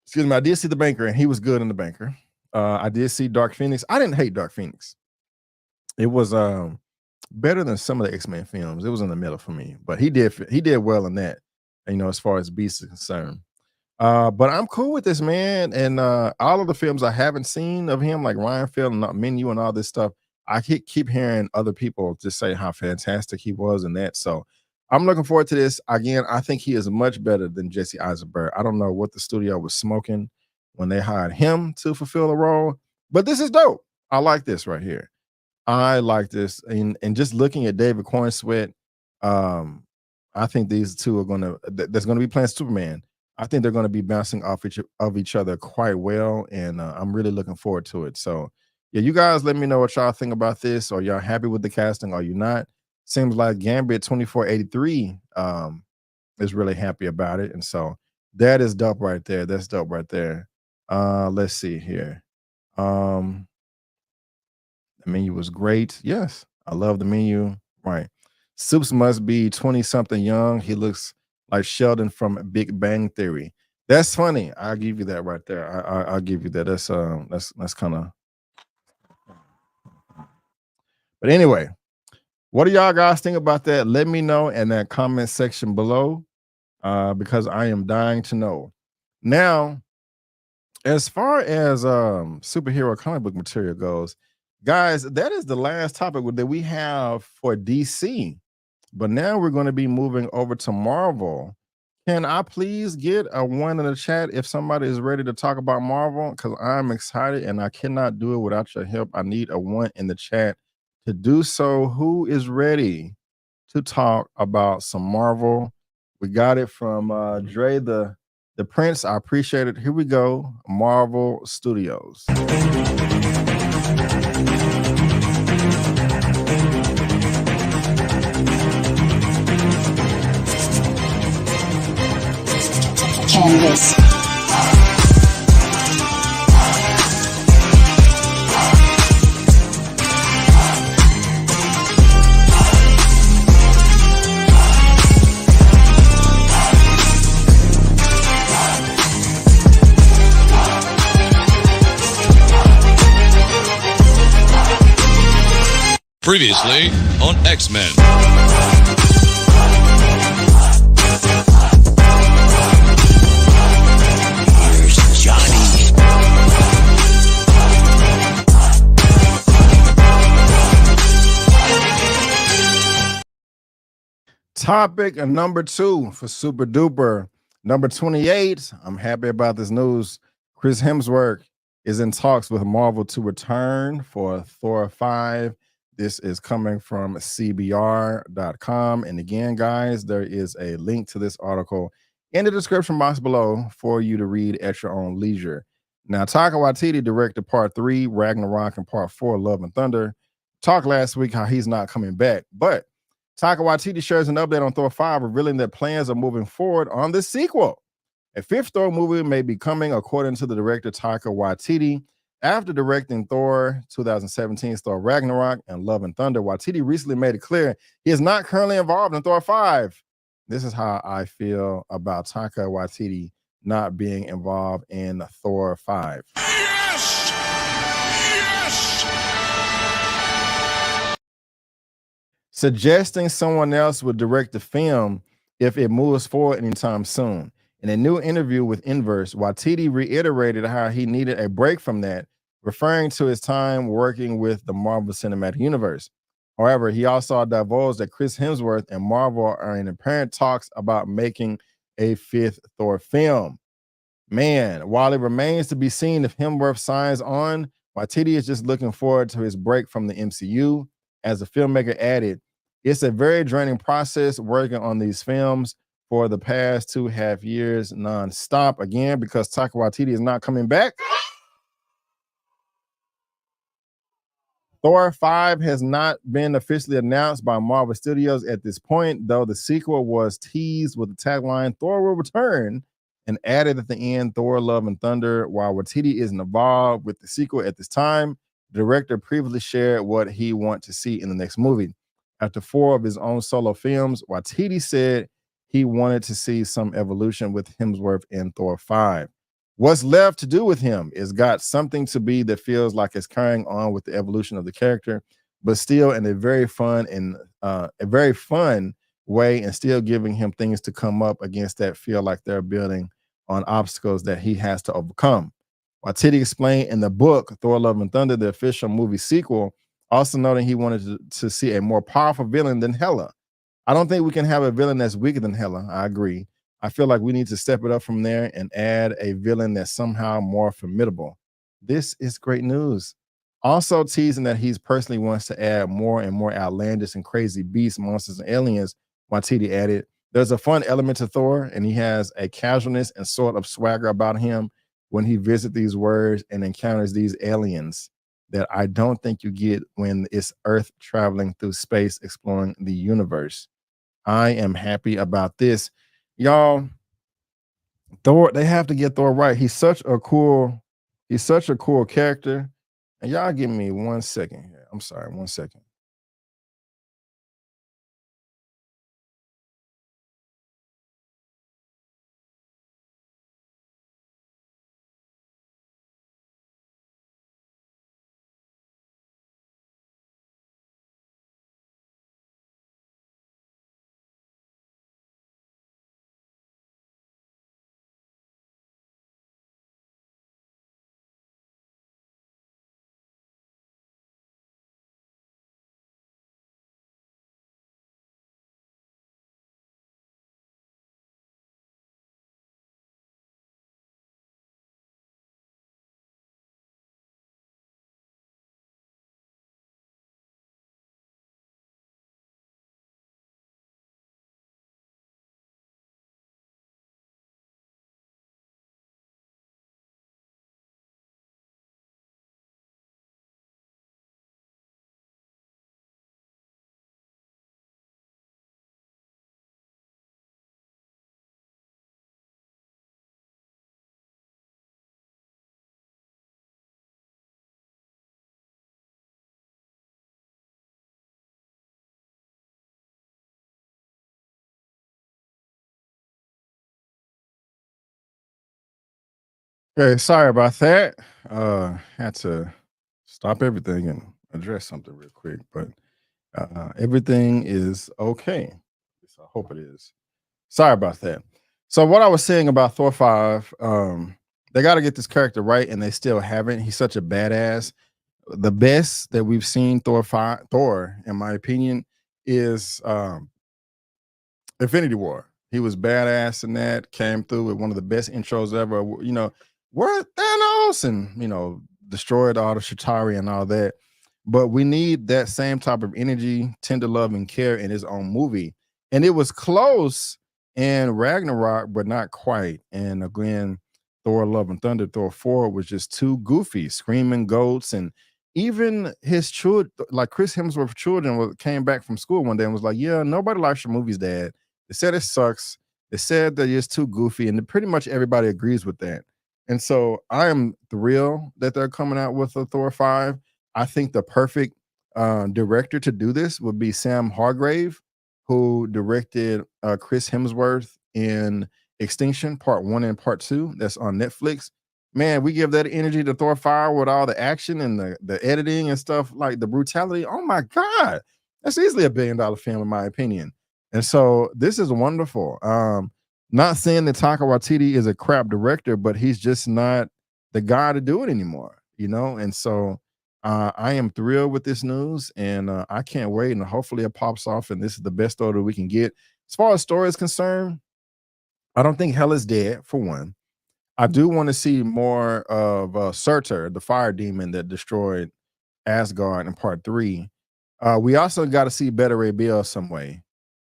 Excuse me, I did see The Banker, and he was good in The Banker. I did see Dark Phoenix. I didn't hate Dark Phoenix. It was better than some of the X-Men films. It was in the middle for me, but he did well in that, you know, as far as Beast is concerned. But I'm cool with this, man. And all of the films I haven't seen of him, like Ryan Fell and Menu and all this stuff, I keep hearing other people just say how fantastic he was in that. So I'm looking forward to this. Again, I think he is much better than Jesse Eisenberg. I don't know what the studio was smoking when they hired him to fulfill the role, but this is dope. I like this right here. I like this. And just looking at David Cornsweet, I think these two are there's going to be playing Superman. I think they're going to be bouncing off each other quite well, and I'm really looking forward to it. So, yeah, you guys let me know what y'all think about this. Are y'all happy with the casting? Are you not? Seems like Gambit 2483 is really happy about it, and so that is dope right there. That's dope right there. Let's see here. The Menu was great. Yes, I love The Menu. Right. Supes must be 20-something young. He looks like Sheldon from Big Bang Theory. That's funny. I'll give you that right there. I'll give you that. That's kind of. But anyway, what do y'all guys think about that? Let me know in that comment section below, because I am dying to know. Now, as far as superhero comic book material goes, guys, that is the last topic that we have for DC. But now we're going to be moving over to Marvel. Can I please get a 1 in the chat if somebody is ready to talk about Marvel? Because I'm excited and I cannot do it without your help. I need a 1 in the chat to do so. Who is ready to talk about some Marvel? We got it from Dre the Prince. I appreciate it. Here we go. Marvel Studios. Canvas. Previously on X-Men. Topic number 2 for Super Duper. Number 28. I'm happy about this news. Chris Hemsworth is in talks with Marvel to return for Thor 5. This is coming from CBR.com. And again, guys, there is a link to this article in the description box below for you to read at your own leisure. Now, Taika Waititi directed Part 3, Ragnarok, and Part 4, Love and Thunder. Talked last week how he's not coming back, but Taika Waititi shares an update on Thor 5, revealing that plans are moving forward on the sequel. A 5th Thor movie may be coming, according to the director Taika Waititi. After directing Thor 2017's Thor Ragnarok and Love and Thunder, Waititi recently made it clear he is not currently involved in Thor 5. This is how I feel about Taika Waititi not being involved in Thor 5. Yes! Yes! Suggesting someone else would direct the film if it moves forward anytime soon. In a new interview with Inverse, Waititi reiterated how he needed a break from that, referring to his time working with the Marvel Cinematic Universe. However, he also divulged that Chris Hemsworth and Marvel are in apparent talks about making a 5th Thor film. Man, while it remains to be seen if Hemsworth signs on, Waititi is just looking forward to his break from the MCU. As the filmmaker added, it's a very draining process working on these films for the past 2.5 years nonstop. Again, because Taika Waititi is not coming back. Thor 5 has not been officially announced by Marvel Studios at this point, though the sequel was teased with the tagline, Thor will return, and added at the end Thor Love and Thunder. While Waititi isn't involved with the sequel at this time, the director previously shared what he wants to see in the next movie. After 4 of his own solo films, Waititi said he wanted to see some evolution with Hemsworth in Thor 5. What's left to do with him is got something to be that feels like it's carrying on with the evolution of the character, but still in a very fun way, and still giving him things to come up against that feel like they're building on obstacles that he has to overcome. Waititi explained in the book Thor Love and Thunder, the official movie sequel, also noting he wanted to see a more powerful villain than Hela. I don't think we can have a villain that's weaker than Hela. I agree. I feel like we need to step it up from there and add a villain that's somehow more formidable. This is great news. Also teasing that he's personally wants to add more and more outlandish and crazy beasts, monsters, and aliens. Waititi added, there's a fun element to Thor, and he has a casualness and sort of swagger about him when he visits these worlds and encounters these aliens that I don't think you get when it's Earth traveling through space, exploring the universe. I am happy about this. Y'all, Thor, they have to get Thor right. He's such a cool character. And y'all give me 1 second here. I'm sorry, 1 second. Okay, sorry about that. Had to stop everything and address something real quick, but everything is okay. At least I hope it is. Sorry about that. So what I was saying about Thor 5, they got to get this character right, and they still haven't. He's such a badass. The best that we've seen Thor, in my opinion, is Infinity War. He was badass in that, came through with one of the best intros ever. You know, we're Thanos, and destroyed all the Chitauri and all that. But we need that same type of energy, tender love, and care in his own movie. And it was close in Ragnarok, but not quite. And again, Thor Love and Thunder, Thor 4 was just too goofy, screaming goats, and even his children, like Chris Hemsworth's children, came back from school one day and was like, "Yeah, nobody likes your movies, Dad. They said it sucks. They said that it's too goofy," and pretty much everybody agrees with that. And so I am thrilled that they're coming out with a Thor 5. I think the perfect director to do this would be Sam Hargrave, who directed Chris Hemsworth in Extinction Part 1 and Part 2. That's on Netflix. Man, we give that energy to Thor 5 with all the action and the editing and stuff, like the brutality. Oh my God. That's easily $1 billion film, in my opinion. And so this is wonderful. Not saying that Taika Waititi is a crap director, but he's just not the guy to do it anymore, And so I am thrilled with this news, and I can't wait. And hopefully it pops off, and this is the best order we can get. As far as story is concerned, I don't think Hell is dead, for one. I do want to see more of Surtur, the fire demon that destroyed Asgard in Part 3. We also got to see Beta Ray Bill some way.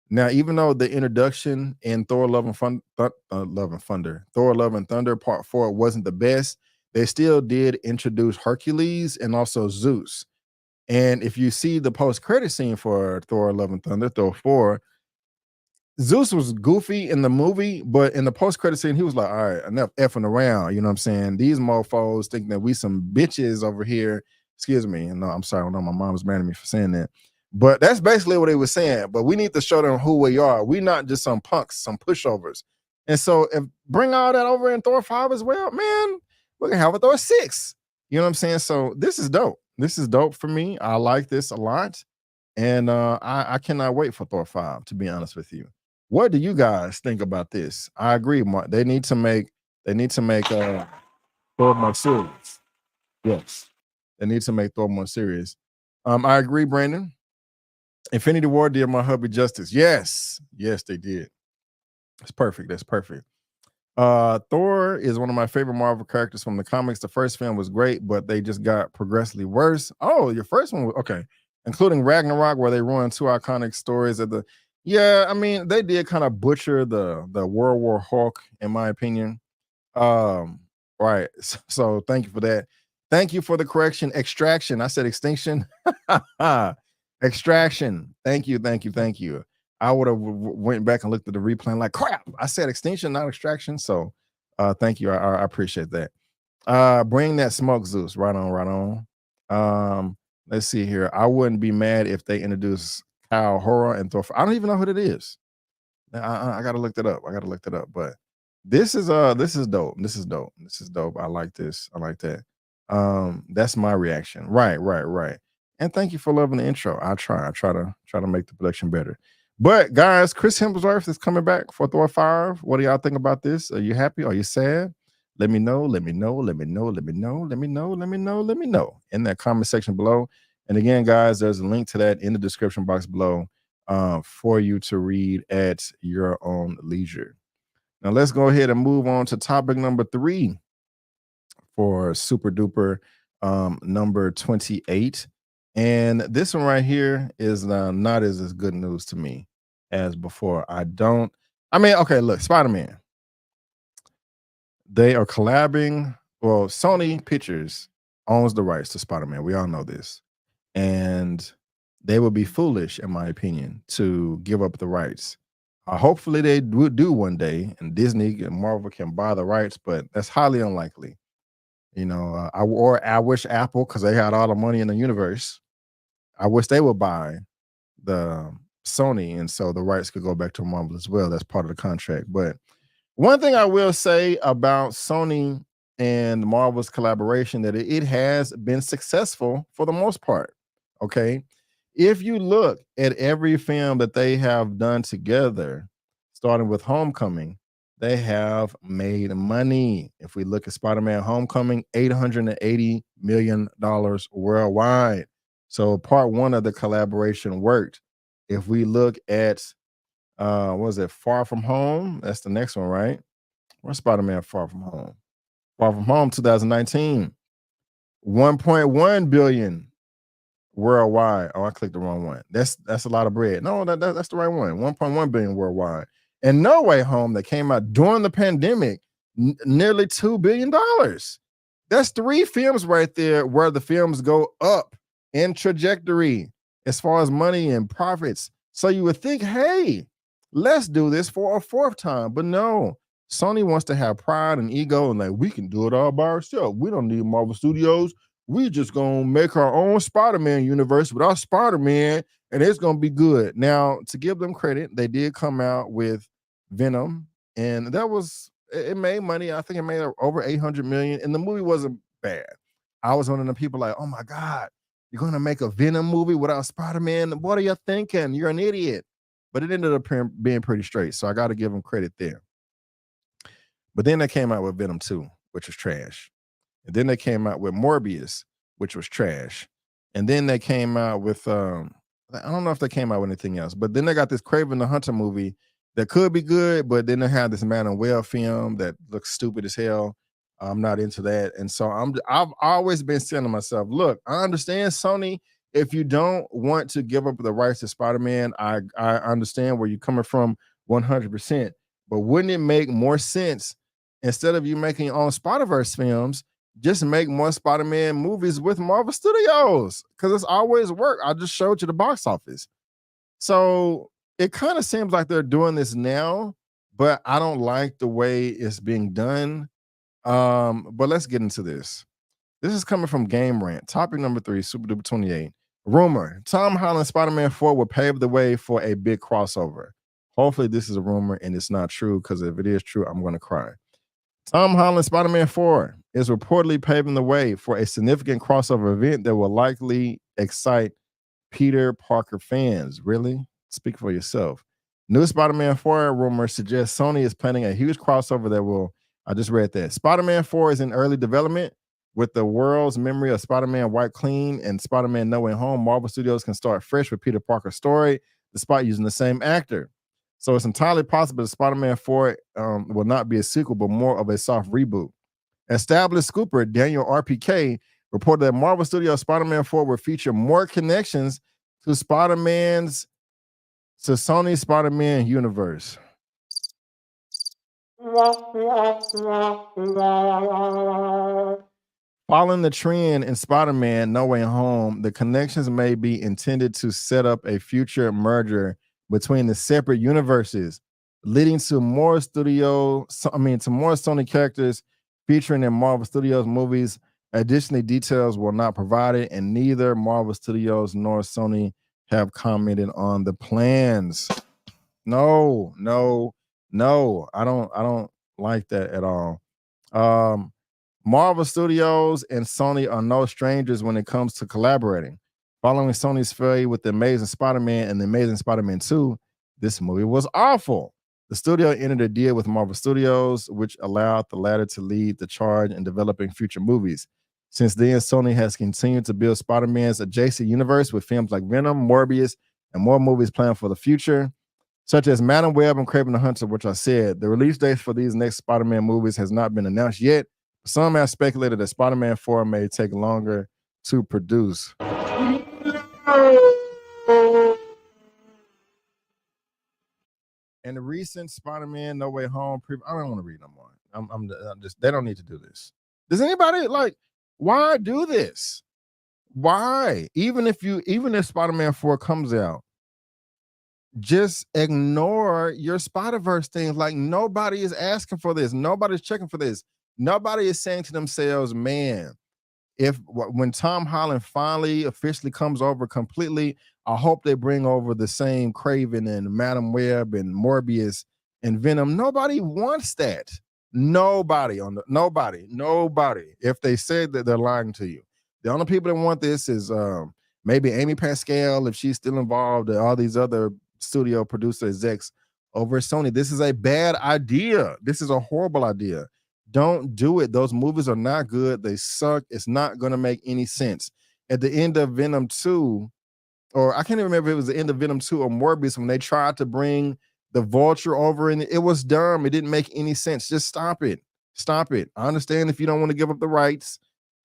Now, even though the introduction in Thor Love and Thunder Part 4 wasn't the best, they still did introduce Hercules and also Zeus. And if you see the post-credit scene for Thor Love and Thunder, Thor 4, Zeus was goofy in the movie, but in the post-credit scene, he was like, all right, enough effing around. You know what I'm saying? These mofos think that we some bitches over here. Excuse me. No, I'm sorry. I know my mom's mad at me for saying that. But that's basically what they were saying. But we need to show them who we are. We're not just some punks, some pushovers. And so if bring all that over in Thor 5 as well, man, we're gonna have a Thor 6. You know what I'm saying? So this is dope. This is dope for me. I like this a lot. And I cannot wait for Thor 5, to be honest with you. What do you guys think about this? I agree, Mark. They need to make Thor more serious. Yes. They need to make Thor more serious. I agree, Brandon. Infinity War did my hubby justice. Yes. Yes, they did. That's perfect. That's perfect. Thor is one of my favorite Marvel characters from the comics. The first film was great, but they just got progressively worse. Oh, your first one was okay. Including Ragnarok, where they ruined two iconic stories at the. Yeah, I mean, they did kind of butcher the World War Hulk, in my opinion. Right. So thank you for that. Thank you for the correction. Extraction. I said extinction. Extraction. Thank you. Thank you. Thank you. I would have went back and looked at the replay and like, crap, I said extinction, not extraction. So thank you. I appreciate that. Bring that smoke, Zeus. Right on, right on. Let's see here. I wouldn't be mad if they introduce Kyle Horror and Thor. I don't even know who that is. I gotta look that up. But this is dope. This is dope. This is dope. I like this. I like that. That's my reaction. Right. And thank you for loving the intro. I try to make the production better. But guys, Chris Hemsworth is coming back for Thor 5. What do y'all think about this? Are you happy? Are you sad? Let me know in that comment section below. And again, guys, there's a link to that in the description box below for you to read at your own leisure. Now let's go ahead and move on to topic number 3 for Super Duper number 28. And this one right here is not as good news to me as before. Okay, look, Spider-Man. They are collabing. Well, Sony Pictures owns the rights to Spider-Man. We all know this. And they would be foolish, in my opinion, to give up the rights. Hopefully they would do one day, and Disney and Marvel can buy the rights, but that's highly unlikely. You know, I wish Apple, because they had all the money in the universe, I wish they would buy the Sony, and so the rights could go back to Marvel as well. That's part of the contract. But one thing I will say about Sony and Marvel's collaboration, that it has been successful for the most part. Okay. If you look at every film that they have done together, starting with Homecoming, they have made money. If we look at Spider-Man Homecoming, $880 million worldwide. So part 1 of the collaboration worked. If we look at what was it, Far From Home? That's the next one, right? Where's Spider-Man Far From Home? Far From Home 2019. 1.1 billion worldwide. Oh, I clicked the wrong one. That's a lot of bread. No, that's the right one. 1.1 billion worldwide. And No Way Home, that came out during the pandemic, nearly $2 billion. That's 3 films right there where the films go up in trajectory as far as money and profits. So you would think, hey, let's do this for a 4th time. But no, Sony wants to have pride and ego and like, we can do it all by ourselves. We don't need Marvel Studios. We just gonna make our own Spider-Man universe without Spider-Man, and it's gonna be good. Now, to give them credit, they did come out with Venom, and it made money. I think it made over 800 million, and the movie wasn't bad. I was one of the people like, oh my God, you're gonna make a Venom movie without Spider-Man? What are you thinking? You're an idiot. But it ended up being pretty straight, so I got to give them credit there. But then they came out with Venom 2, which was trash. And then they came out with Morbius, which was trash. And then they came out with, I don't know if they came out with anything else, but then they got this Kraven the Hunter movie that could be good, but then they had this Emmanuel film that looks stupid as hell. I'm not into that. And so I've always been saying to myself, look, I understand, Sony, if you don't want to give up the rights to Spider-Man, I understand where you're coming from 100%. But wouldn't it make more sense, instead of you making your own Spider-Verse films, just make more Spider-Man movies with Marvel Studios? Because it's always worked. I just showed you the box office. So it kind of seems like they're doing this now, but I don't like the way it's being done. But let's get into this. This is coming from Game Rant. Topic number 3, Super Duper 28. Rumor: Tom Holland Spider-Man 4 will pave the way for a big crossover. Hopefully, this is a rumor and it's not true, because if it is true, I'm going to cry. Tom Holland Spider-Man 4 is reportedly paving the way for a significant crossover event that will likely excite Peter Parker fans. Really? Speak for yourself. New Spider-Man 4 rumors suggest Sony is planning a huge crossover that will, I just read that. Spider-Man 4 is in early development. With the world's memory of Spider-Man wiped clean and Spider-Man No Way Home, Marvel Studios can start fresh with Peter Parker's story despite using the same actor. So it's entirely possible that Spider-Man 4 will not be a sequel, but more of a soft reboot. Established scooper Daniel RPK reported that Marvel Studios Spider-Man 4 will feature more connections to Sony's Spider-Man universe. Following the trend in Spider-Man No Way Home, the connections may be intended to set up a future merger between the separate universes, leading to more Sony characters featuring in Marvel Studios movies. Additionally, details were not provided, and neither Marvel Studios nor Sony have commented on the plans. No, I don't like that at all. Marvel Studios and Sony are no strangers when it comes to collaborating. Following Sony's failure with The Amazing Spider-Man and The Amazing Spider-Man 2, this movie was awful. The studio entered a deal with Marvel Studios, which allowed the latter to lead the charge in developing future movies. Since then, Sony has continued to build Spider-Man's adjacent universe with films like Venom, Morbius, and more movies planned for the future, such as Madam Web and Kraven the Hunter, which I said. The release dates for these next Spider-Man movies has not been announced yet. Some have speculated that Spider-Man 4 may take longer to produce. And the recent Spider-Man No Way Home preview, I don't want to read no more. I'm just, they don't need to do this. Does anybody why do this? Why? Even if Spider-Man 4 comes out, just ignore your Spider-Verse things. Like, nobody is asking for this. Nobody's checking for this. Nobody is saying to themselves, man, when Tom Holland finally officially comes over completely, I hope they bring over the same Kraven and Madam Web and Morbius and Venom. Nobody wants that. Nobody. If they said that, they're lying to you. The only people that want this is maybe Amy Pascal, if she's still involved, and all these other studio producer execs over at Sony. This is a bad idea. This is a horrible idea. Don't do it. Those movies are not good. They suck. It's not going to make any sense. At the end of Venom 2, or I can't even remember if it was the end of Venom 2 or Morbius, when they tried to bring the Vulture over, and it was dumb. It didn't make any sense. Just stop it. Stop it. I understand if you don't want to give up the rights.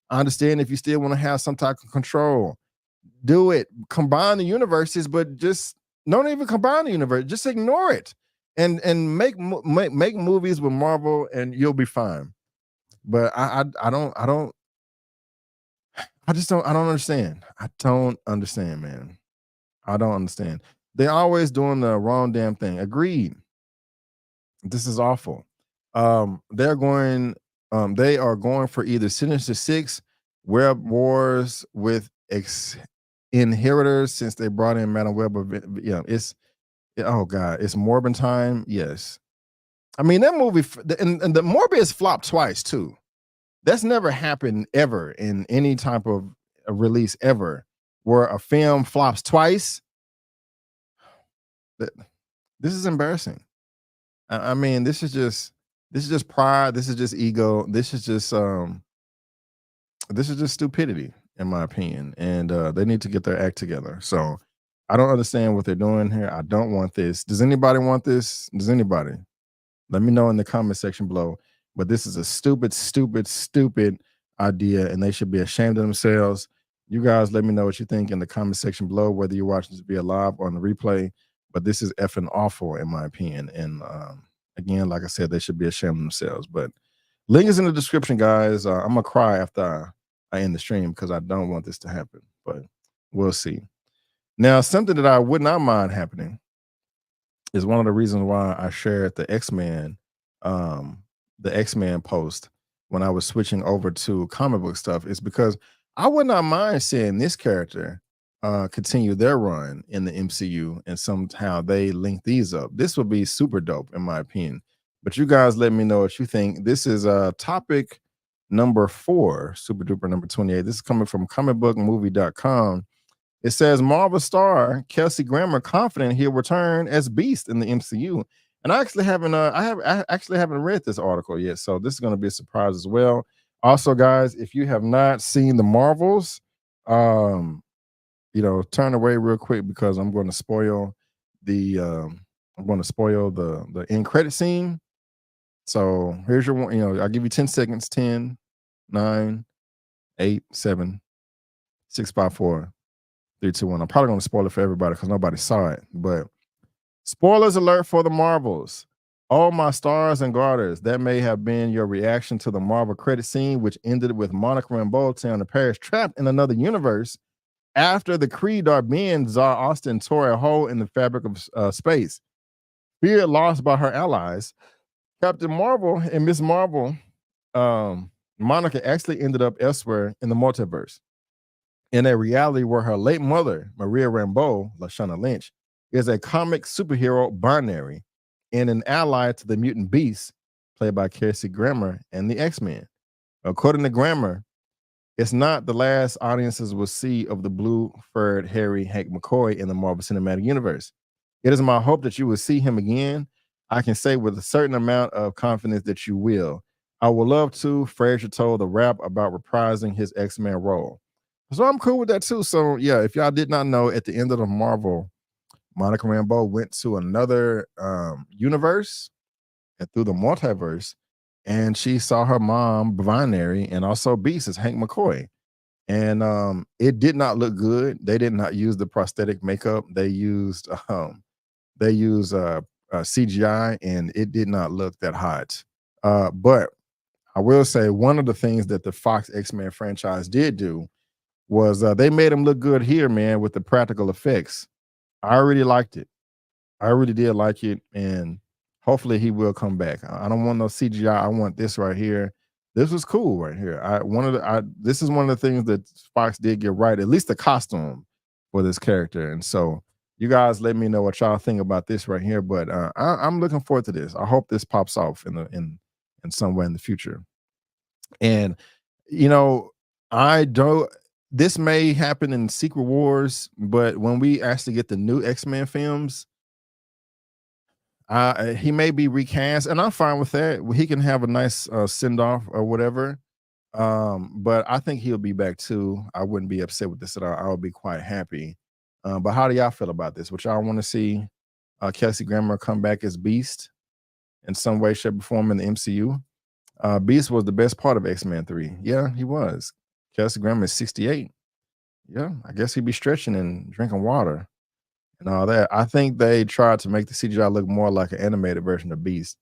I understand if you still want to have some type of control. Do it. Combine the universes, but just don't even combine the universe. Just ignore it. And make movies with Marvel, and you'll be fine. But I don't understand. I don't understand, man. I don't understand. They're always doing the wrong damn thing. Agreed. This is awful. They are going for either Sinister Six, Web Wars with Inheritors, since they brought in Madam Web. Oh God, it's Morbin time. Yes. I mean, that movie, and the Morbius flopped twice too. That's never happened ever in any type of release ever, where a film flops twice. This is embarrassing. I mean, this is just pride. This is just ego. This is just stupidity, in my opinion. And they need to get their act together. So I don't understand what they're doing here. I don't want this. Does anybody want this? Does anybody? Let me know in the comment section below. But this is a stupid idea, and they should be ashamed of themselves. You guys let me know what you think in the comment section below, whether you're watching this via live or on the replay. But this is effing awful, in my opinion. And again, like I said, they should be ashamed of themselves. But link is in the description, guys. I'm going to cry after I end the stream, because I don't want this to happen. But we'll see. Now, something that I would not mind happening is one of the reasons why I shared the X-Men post when I was switching over to comic book stuff, is because I would not mind seeing this character continue their run in the MCU and somehow they link these up. This would be super dope in my opinion. But you guys let me know what you think. This is topic number 4, super duper number 28. This is coming from comicbookmovie.com. It says Marvel star Kelsey Grammer confident he'll return as Beast in the MCU. And I actually haven't I actually haven't read this article yet, so this is going to be a surprise as well. Also, guys, if you have not seen the Marvels, turn away real quick because I'm going to spoil the end credit scene. So here's your one, I'll give you 10 seconds. 10, 9, 8, 7, 6, 5, 4, 3, 2, 1. I'm probably going to spoil it for everybody because nobody saw it. But spoilers alert for the Marvels. Oh, my stars and garters, that may have been your reaction to the Marvel credit scene, which ended with Monica Rambeau telling the Paris trapped in another universe after the Kree Darbian Tsar Austin tore a hole in the fabric of space. Fear lost by her allies, Captain Marvel and Miss Marvel, Monica actually ended up elsewhere in the multiverse, in a reality where her late mother, Maria Rambeau, Lashana Lynch, is a comic superhero binary and an ally to the mutant beasts, played by Kelsey Grammer and the X-Men. According to Grammer, it's not the last audiences will see of the blue-furred, hairy Hank McCoy in the Marvel Cinematic Universe. It is my hope that you will see him again. I can say with a certain amount of confidence that you will. I would love to. Frazier told the Wrap about reprising his X-Men role. So I'm cool with that too. So yeah, if y'all did not know, at the end of the Marvel, Monica Rambeau went to another universe and through the multiverse, and she saw her mom, Binary, and also Beast as Hank McCoy. And it did not look good. They did not use the prosthetic makeup. They used CGI, and it did not look that hot. But I will say one of the things that the Fox X-Men franchise did do was they made him look good here, man, with the practical effects. I really liked it. I really did like it, and hopefully he will come back. I don't want no CGI. I want this right here. This was cool right here. This is one of the things that Fox did get right, at least the costume for this character. And so you guys let me know what y'all think about this right here. But I'm looking forward to this. I hope this pops off in some way in the future. And this may happen in Secret Wars, but when we actually get the new X-Men films, he may be recast, and I'm fine with that. He can have a nice send-off or whatever. But I think he'll be back too. I wouldn't be upset with this at all. I would be quite happy. But how do y'all feel about this? Would y'all want to see Kelsey Grammer come back as Beast in some way, shape, or form in the MCU? Beast was the best part of X-Men 3. Yeah, he was. Kelsey Grammer is 68. Yeah, I guess he'd be stretching and drinking water and all that. I think they tried to make the CGI look more like an animated version of Beast.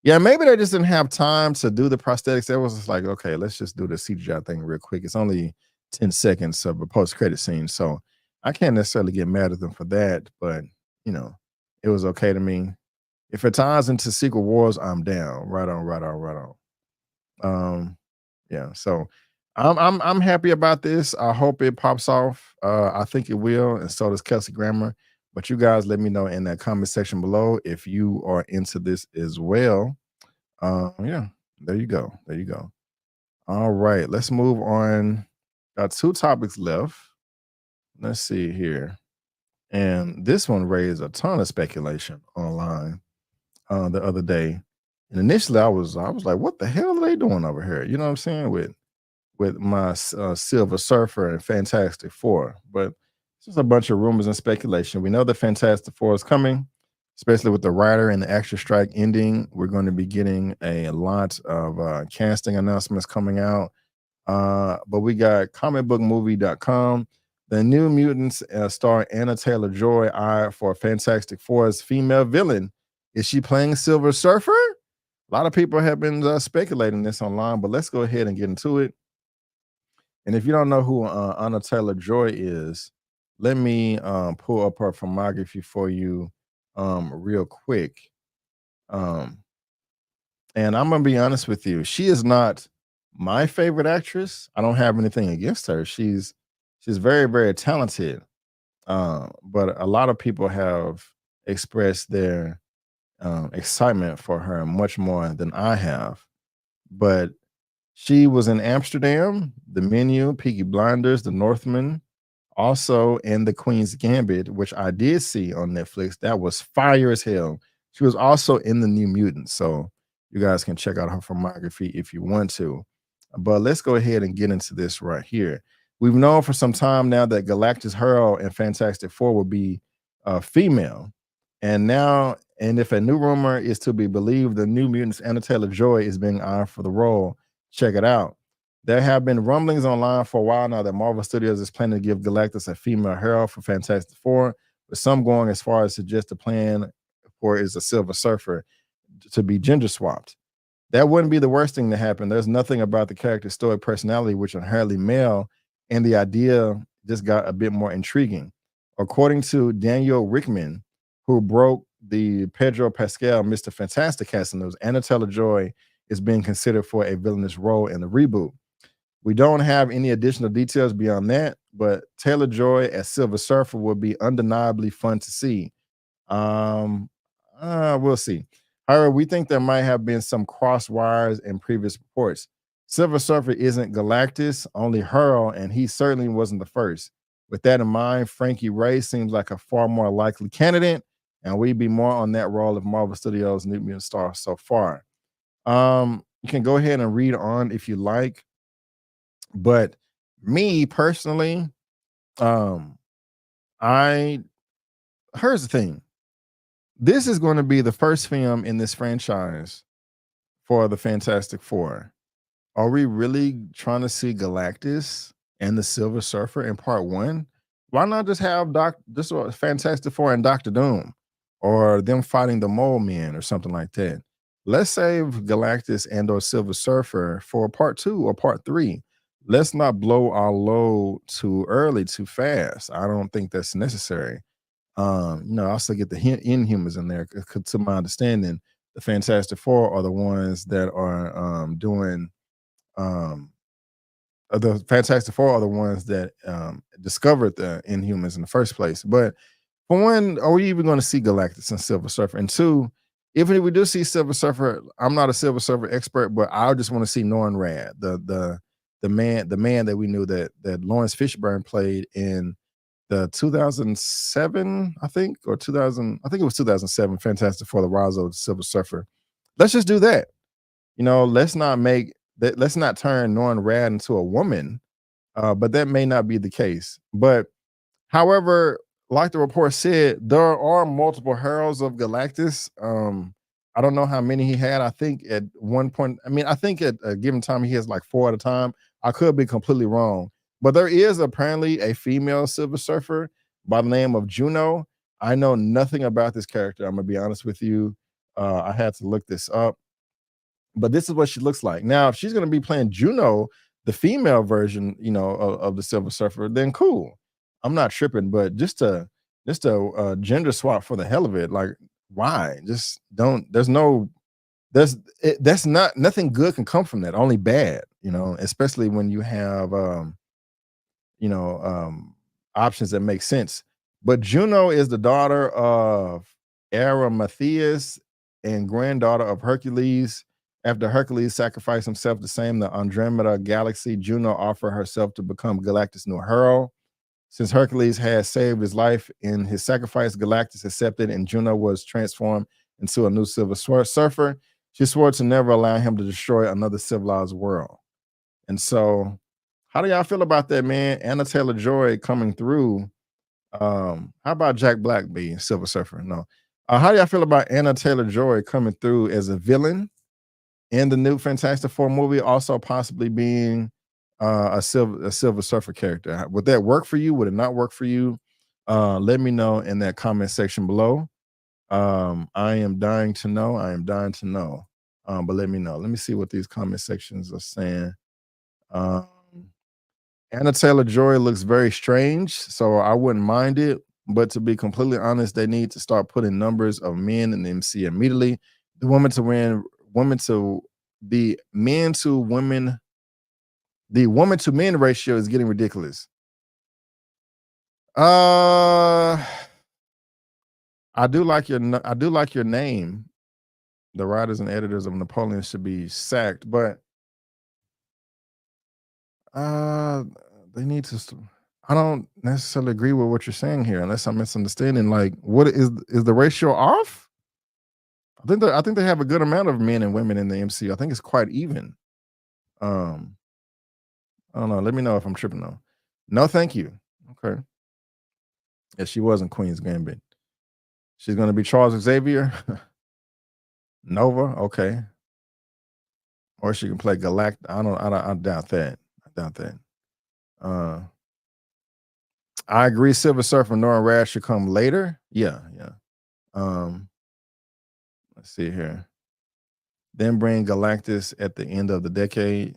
Yeah, maybe they just didn't have time to do the prosthetics. It was just like, okay, let's just do the CGI thing real quick. It's only 10 seconds of a post-credit scene, so I can't necessarily get mad at them for that, but it was okay to me. If it ties into Secret Wars, I'm down. Right on. Yeah, so I'm happy about this. I hope it pops off. I think it will, and so does Kelsey Grammer. But you guys let me know in that comment section below if you are into this as well. Yeah, there you go. All right, let's move on. Got 2 topics left. Let's see here. And this one raised a ton of speculation online the other day. And initially I was like, what the hell are they doing over here? You know what I'm saying? With my Silver Surfer and Fantastic Four. But it's just a bunch of rumors and speculation. We know the Fantastic Four is coming, especially with the writer and the actor strike ending. We're going to be getting a lot of casting announcements coming out. But we got comicbookmovie.com. The New Mutants star Anna Taylor-Joy for Fantastic Four's female villain. Is she playing Silver Surfer? A lot of people have been speculating this online, but let's go ahead and get into it. And if you don't know who Anya Taylor-Joy is, let me pull up her filmography for you real quick. And I'm gonna be honest with you, she is not my favorite actress. I don't have anything against her. She's very, very talented. But a lot of people have expressed their excitement for her much more than I have. But she was in Amsterdam, The Menu, Peaky Blinders, The Northman, also in The Queen's Gambit, which I did see on Netflix. That was fire as hell. She was also in The New Mutants, so you guys can check out her filmography if you want to. But let's go ahead and get into this right here. We've known for some time now that Galactus Hurl and Fantastic Four will be female. And now, and if a new rumor is to be believed, the New Mutants Anna Taylor-Joy is being eyed for the role. Check it out. There have been rumblings online for a while now that Marvel Studios is planning to give Galactus a female hero for Fantastic Four, with some going as far as suggest the plan for is a Silver Surfer to be gender swapped. That wouldn't be the worst thing to happen. There's nothing about the character's stoic personality which is inherently male, and the idea just got a bit more intriguing. According to Daniel Rickman, who broke the Pedro Pascal Mr. Fantastic casting news, Anna Taylor-Joy is being considered for a villainous role in the reboot. We don't have any additional details beyond that, but Taylor-Joy as Silver Surfer would be undeniably fun to see. We'll see. However, we think there might have been some cross wires in previous reports. Silver Surfer isn't Galactus, only Hurl, and he certainly wasn't the first. With that in mind, Frankey Ray seems like a far more likely candidate, and we'd be more on that role if Marvel Studios' New Mutant star so far. You can go ahead and read on if you like, but me personally, here's the thing. This is going to be the first film in this franchise for the Fantastic Four. Are we really trying to see Galactus and the Silver Surfer in part one? Why not just have Fantastic Four and Doctor Doom, or them fighting the Mole Men or something like that? Let's save Galactus and or Silver Surfer for part two or part three. Let's not blow our load too early, too fast. I don't think that's necessary. Also get the Inhumans in there. To my understanding, the Fantastic Four are the ones that are doing. The Fantastic Four are the ones that discovered the Inhumans in the first place. But for one, are we even going to see Galactus and Silver Surfer? And two, even if we do see Silver Surfer, I'm not a Silver Surfer expert, but I just want to see Norrin Radd, the man that we knew that Lawrence Fishburne played in the 2007, I think it was 2007 Fantastic Four: The Rise of the Silver Surfer. Let's just do that. Let's not turn Norrin Radd into a woman, but that may not be the case. But however, like the report said, there are multiple heralds of Galactus. I don't know how many he had. I think at one point, I think at a given time he has like 4 at a time. I could be completely wrong, but there is apparently a female Silver Surfer by the name of Juno. I know nothing about this character. I'm gonna be honest with you. I had to look this up, but this is what she looks like. Now, if she's gonna be playing Juno, the female version, of the Silver Surfer, then cool. I'm not tripping, but just a gender swap for the hell of it, like why? Just don't. That's not nothing good can come from that. Only bad, especially when you have options that make sense. But Juno is the daughter of Arimatheus and granddaughter of Hercules. After Hercules sacrificed himself to save the Andromeda galaxy, Juno offered herself to become Galactus' new hero. Since Hercules had saved his life in his sacrifice, Galactus accepted, and Juno was transformed into a new Silver Surfer. She swore to never allow him to destroy another civilized world. And so, how do y'all feel about that, man? Anna Taylor-Joy coming through. How about Jack Black being Silver Surfer? No. How do y'all feel about Anna Taylor-Joy coming through as a villain in the new Fantastic Four movie, also possibly being a Silver Surfer character? Would that work for you? Would it not work for you? Let me know in that comment section below. I am dying to know. But let me know. Let me see what these comment sections are saying. Anna Taylor-Joy looks very strange, so I wouldn't mind it. but to be completely honest, they need to start putting numbers of men in the MC immediately. The men to men ratio is getting ridiculous. I do like your name. The writers and editors of Napoleon should be sacked, but they need to. I don't necessarily agree with what you're saying here, unless I'm misunderstanding. Like, what is the ratio off? I think they have a good amount of men and women in the MCU. I think it's quite even. I don't know. Let me know if I'm tripping though. No, thank you. Okay. Yeah, she wasn't Queen's Gambit. She's going to be Charles Xavier. Nova, okay. Or she can play Galactus. I doubt that. I agree. Silver Surfer and Nora Rad should come later. Yeah. Let's see here. Then bring Galactus at the end of the decade.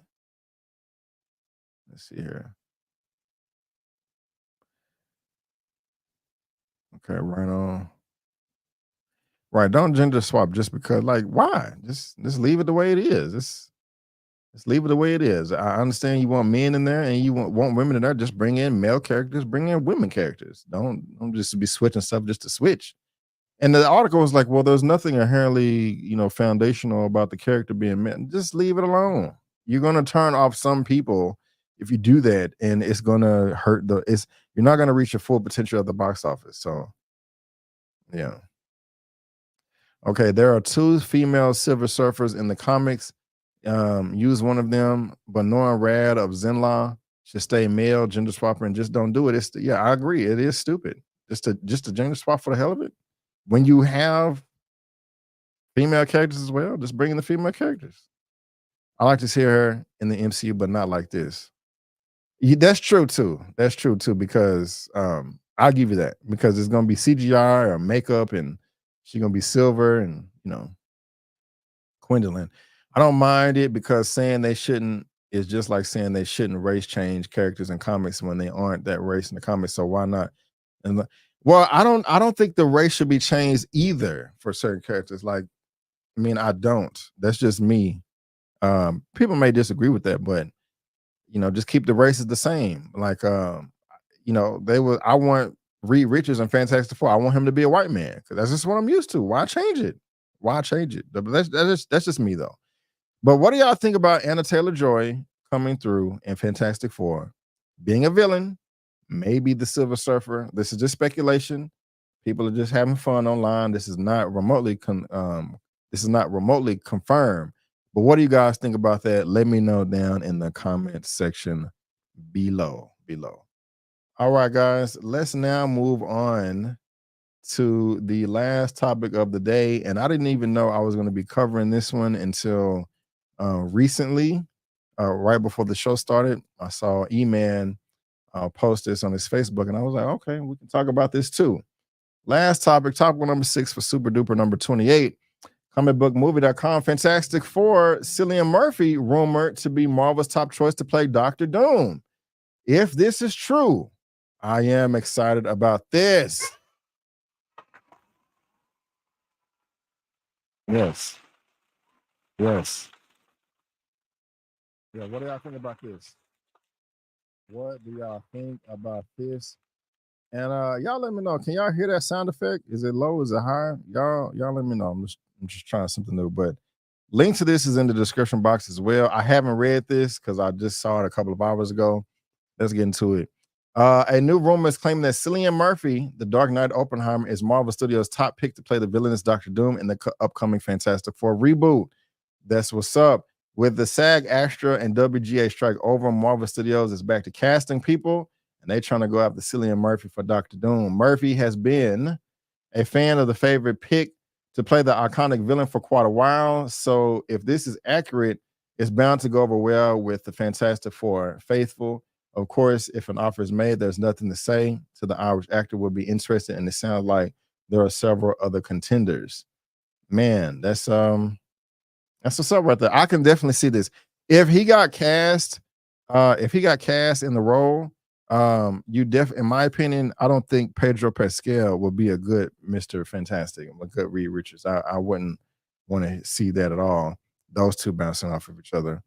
Let's see here. Okay, right on. Right, don't gender swap just because, like, why? Just leave it the way it is. Just leave it the way it is. I understand you want men in there and you want women in there. Just bring in male characters, bring in women characters. Don't just be switching stuff just to switch. And the article was like, well, there's nothing inherently, foundational about the character being men. Just leave it alone. You're gonna turn off some people if you do that, and it's gonna hurt you're not gonna reach your full potential at the box office. So yeah. Okay, there are 2 female Silver Surfers in the comics. Use one of them, but Nora Rad of Zenla should stay male, gender swapper, and just don't do it. I agree. It is stupid. Just to gender swap for the hell of it. When you have female characters as well, just bring in the female characters. I like to see her in the MCU, but not like this. That's true too. Because I'll give you that, because it's gonna be CGI or makeup, and she's gonna be Silver and Gwendolyn. I don't mind it, because saying they shouldn't is just like saying they shouldn't race change characters in comics when they aren't that race in the comics. So why not? And well, I don't think the race should be changed either for certain characters. Like, I don't. That's just me. People may disagree with that, but just keep the races the same. Like, I want Reed Richards and Fantastic Four. I want him to be a white man, because that's just what I'm used to. Why change it? But that's just me though. But what do y'all think about Anna Taylor-Joy coming through in Fantastic Four, being a villain, maybe the Silver Surfer? This is just speculation. People are just having fun online. This is not remotely confirmed. But what do you guys think about that? Let me know down in the comment section below. All right, guys, let's now move on to the last topic of the day. And I didn't even know I was going to be covering this one until recently, right before the show started. I saw Eman post this on his Facebook, and I was like, okay, we can talk about this too. Last topic number 6 for Super Duper number 28. Comicbookmovie.com. Fantastic Four, Cillian Murphy rumored to be Marvel's top choice to play Dr. Doom. If this is true, I am excited about this. Yes. Yeah, what do y'all think about this? And y'all let me know. Can y'all hear that sound effect? Is it low? Is it high? Y'all let me know. I'm just trying something new. But link to this is in the description box as well. I haven't read this because I just saw it a couple of hours ago. Let's get into it. A new rumor is claiming that Cillian Murphy, the Dark Knight Oppenheimer, is Marvel Studios' top pick to play the villainous Dr. Doom in the upcoming Fantastic Four reboot. That's what's up. With the SAG-AFTRA and WGA strike over, Marvel Studios is back to casting people, and they're trying to go after Cillian Murphy for Dr. Doom. Murphy has been a fan of the favorite pick to play the iconic villain for quite a while, so if this is accurate, it's bound to go over well with the Fantastic Four faithful. Of course, if an offer is made, there's nothing to say to the Irish actor would be interested, and it sounds like there are several other contenders. Man, that's what's up right there. I can definitely see this. If he got cast in the role, In my opinion, I don't think Pedro Pascal would be a good Mr. Fantastic, a good Reed Richards. I wouldn't want to see that at all. Those two bouncing off of each other.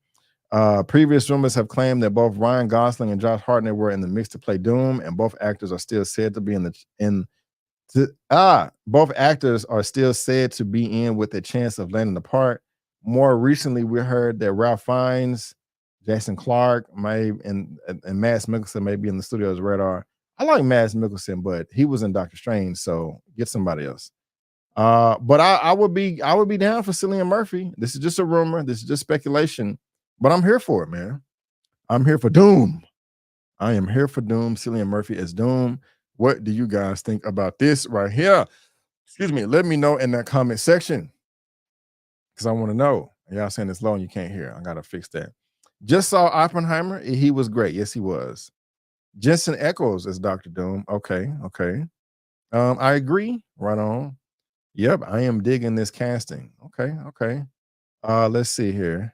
Previous rumors have claimed that both Ryan Gosling and Josh Hartnett were in the mix to play Doom, and both actors are still said to be both actors are still said to be in with a chance of landing the part. More recently, we heard that Ralph Fiennes, Jason Clarke, and Mads Mikkelsen may be in the studio's radar. I like Mads Mikkelsen, but he was in Doctor Strange, so get somebody else. But I would be down for Cillian Murphy. This is just a rumor. This is just speculation, but I'm here for it, man. I'm here for Doom. I am here for Doom. Cillian Murphy as Doom. What do you guys think about this right here? Excuse me. Let me know in that comment section because I want to know. Y'all saying it's low and you can't hear. I gotta fix that. Just saw Oppenheimer. He was great. Yes, he was. Jensen Ackles as Dr. Doom. Okay. I agree. Right on. Yep, I am digging this casting. Okay. Let's see here.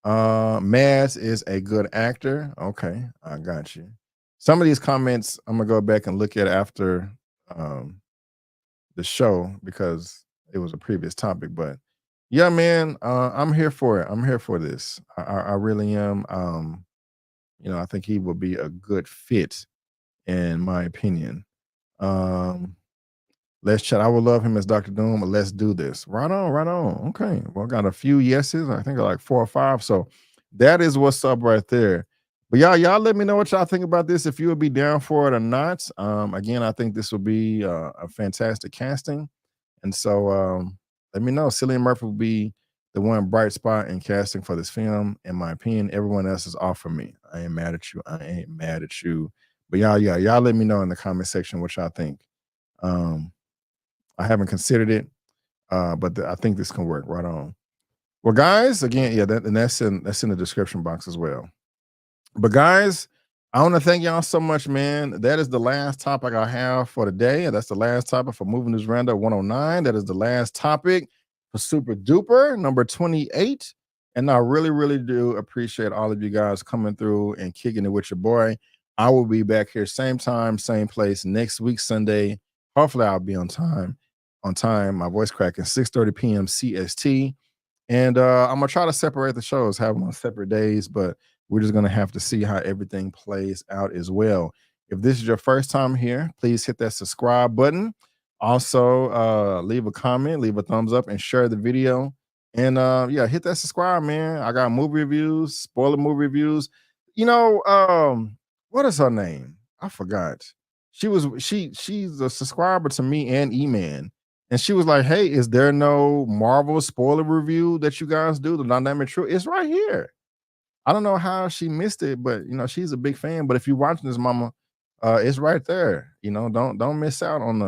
Mads is a good actor. Okay, I got you. Some of these comments I'm gonna go back and look at after the show because it was a previous topic. But yeah, man, I'm here for it. I'm here for this. I really am. I think he will be a good fit, in my opinion. Let's chat. I would love him as Dr. Doom. Let's do this. Right on. Okay. Well, got a few yeses. I think like 4 or 5. So that is what's up right there. But y'all let me know what y'all think about this. If you would be down for it or not. Again, I think this will be a fantastic casting. And so let me know. Cillian Murphy will be the one bright spot in casting for this film. In my opinion, everyone else is off for me. I ain't mad at you. But y'all let me know in the comment section what y'all think. I haven't considered it, but I think this can work. Right on. Well, guys, again, that's in the description box as well. But guys, I want to thank y'all so much, man. That is the last topic I have for today, and that's the last topic for Movie News Roundup 109. That is the last topic for Super Duper number 28. And I really, really do appreciate all of you guys coming through and kicking it with your boy. I will be back here same time, same place next week, Sunday. Hopefully, I'll be on time. My voice cracking 6:30 p.m. CST. And I'm gonna try to separate the shows, have them on separate days, but we're just gonna have to see how everything plays out as well. If this is your first time here, please hit that subscribe button. Also, leave a comment, leave a thumbs up, and share the video. And hit that subscribe, man. I got movie reviews, spoiler movie reviews. What is her name? I forgot. She's a subscriber to me and Eman. And she was like, hey, is there no Marvel spoiler review that you guys do? The Dynamic Trio? It's right here. I don't know how she missed it, but she's a big fan. But if you're watching this, mama, it's right there. Don't miss out on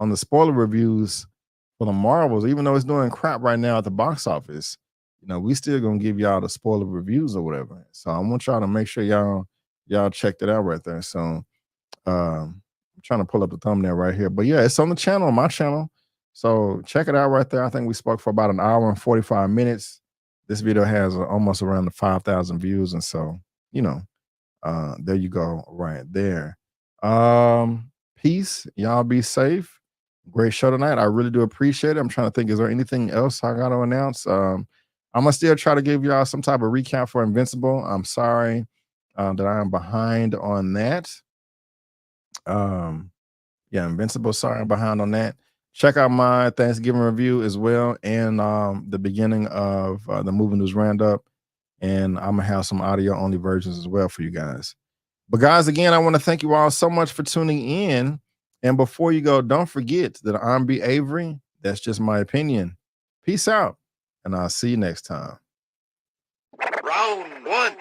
the spoiler reviews for the Marvels, even though it's doing crap right now at the box office. We still gonna give y'all the spoiler reviews or whatever. So I want y'all to make sure y'all checked it out right there. So I'm trying to pull up the thumbnail right here. But yeah, it's on the channel, on my channel. So check it out right there. I think we spoke for about an hour and 45 minutes. This video has almost around the 5,000 views. And so, there you go right there. Peace. Y'all be safe. Great show tonight. I really do appreciate it. I'm trying to think, is there anything else I got to announce? I'm going to still try to give y'all some type of recap for Invincible. I'm sorry that I am behind on that. Invincible, sorry I'm behind on that. Check out my Thanksgiving review as well, and the beginning of the Movie News Roundup, and I'm gonna have some audio only versions as well for you guys. But guys, again, I want to thank you all so much for tuning in. And before you go, don't forget that I'm B. Avery. That's just my opinion. Peace out, and I'll see you next time. Round 1.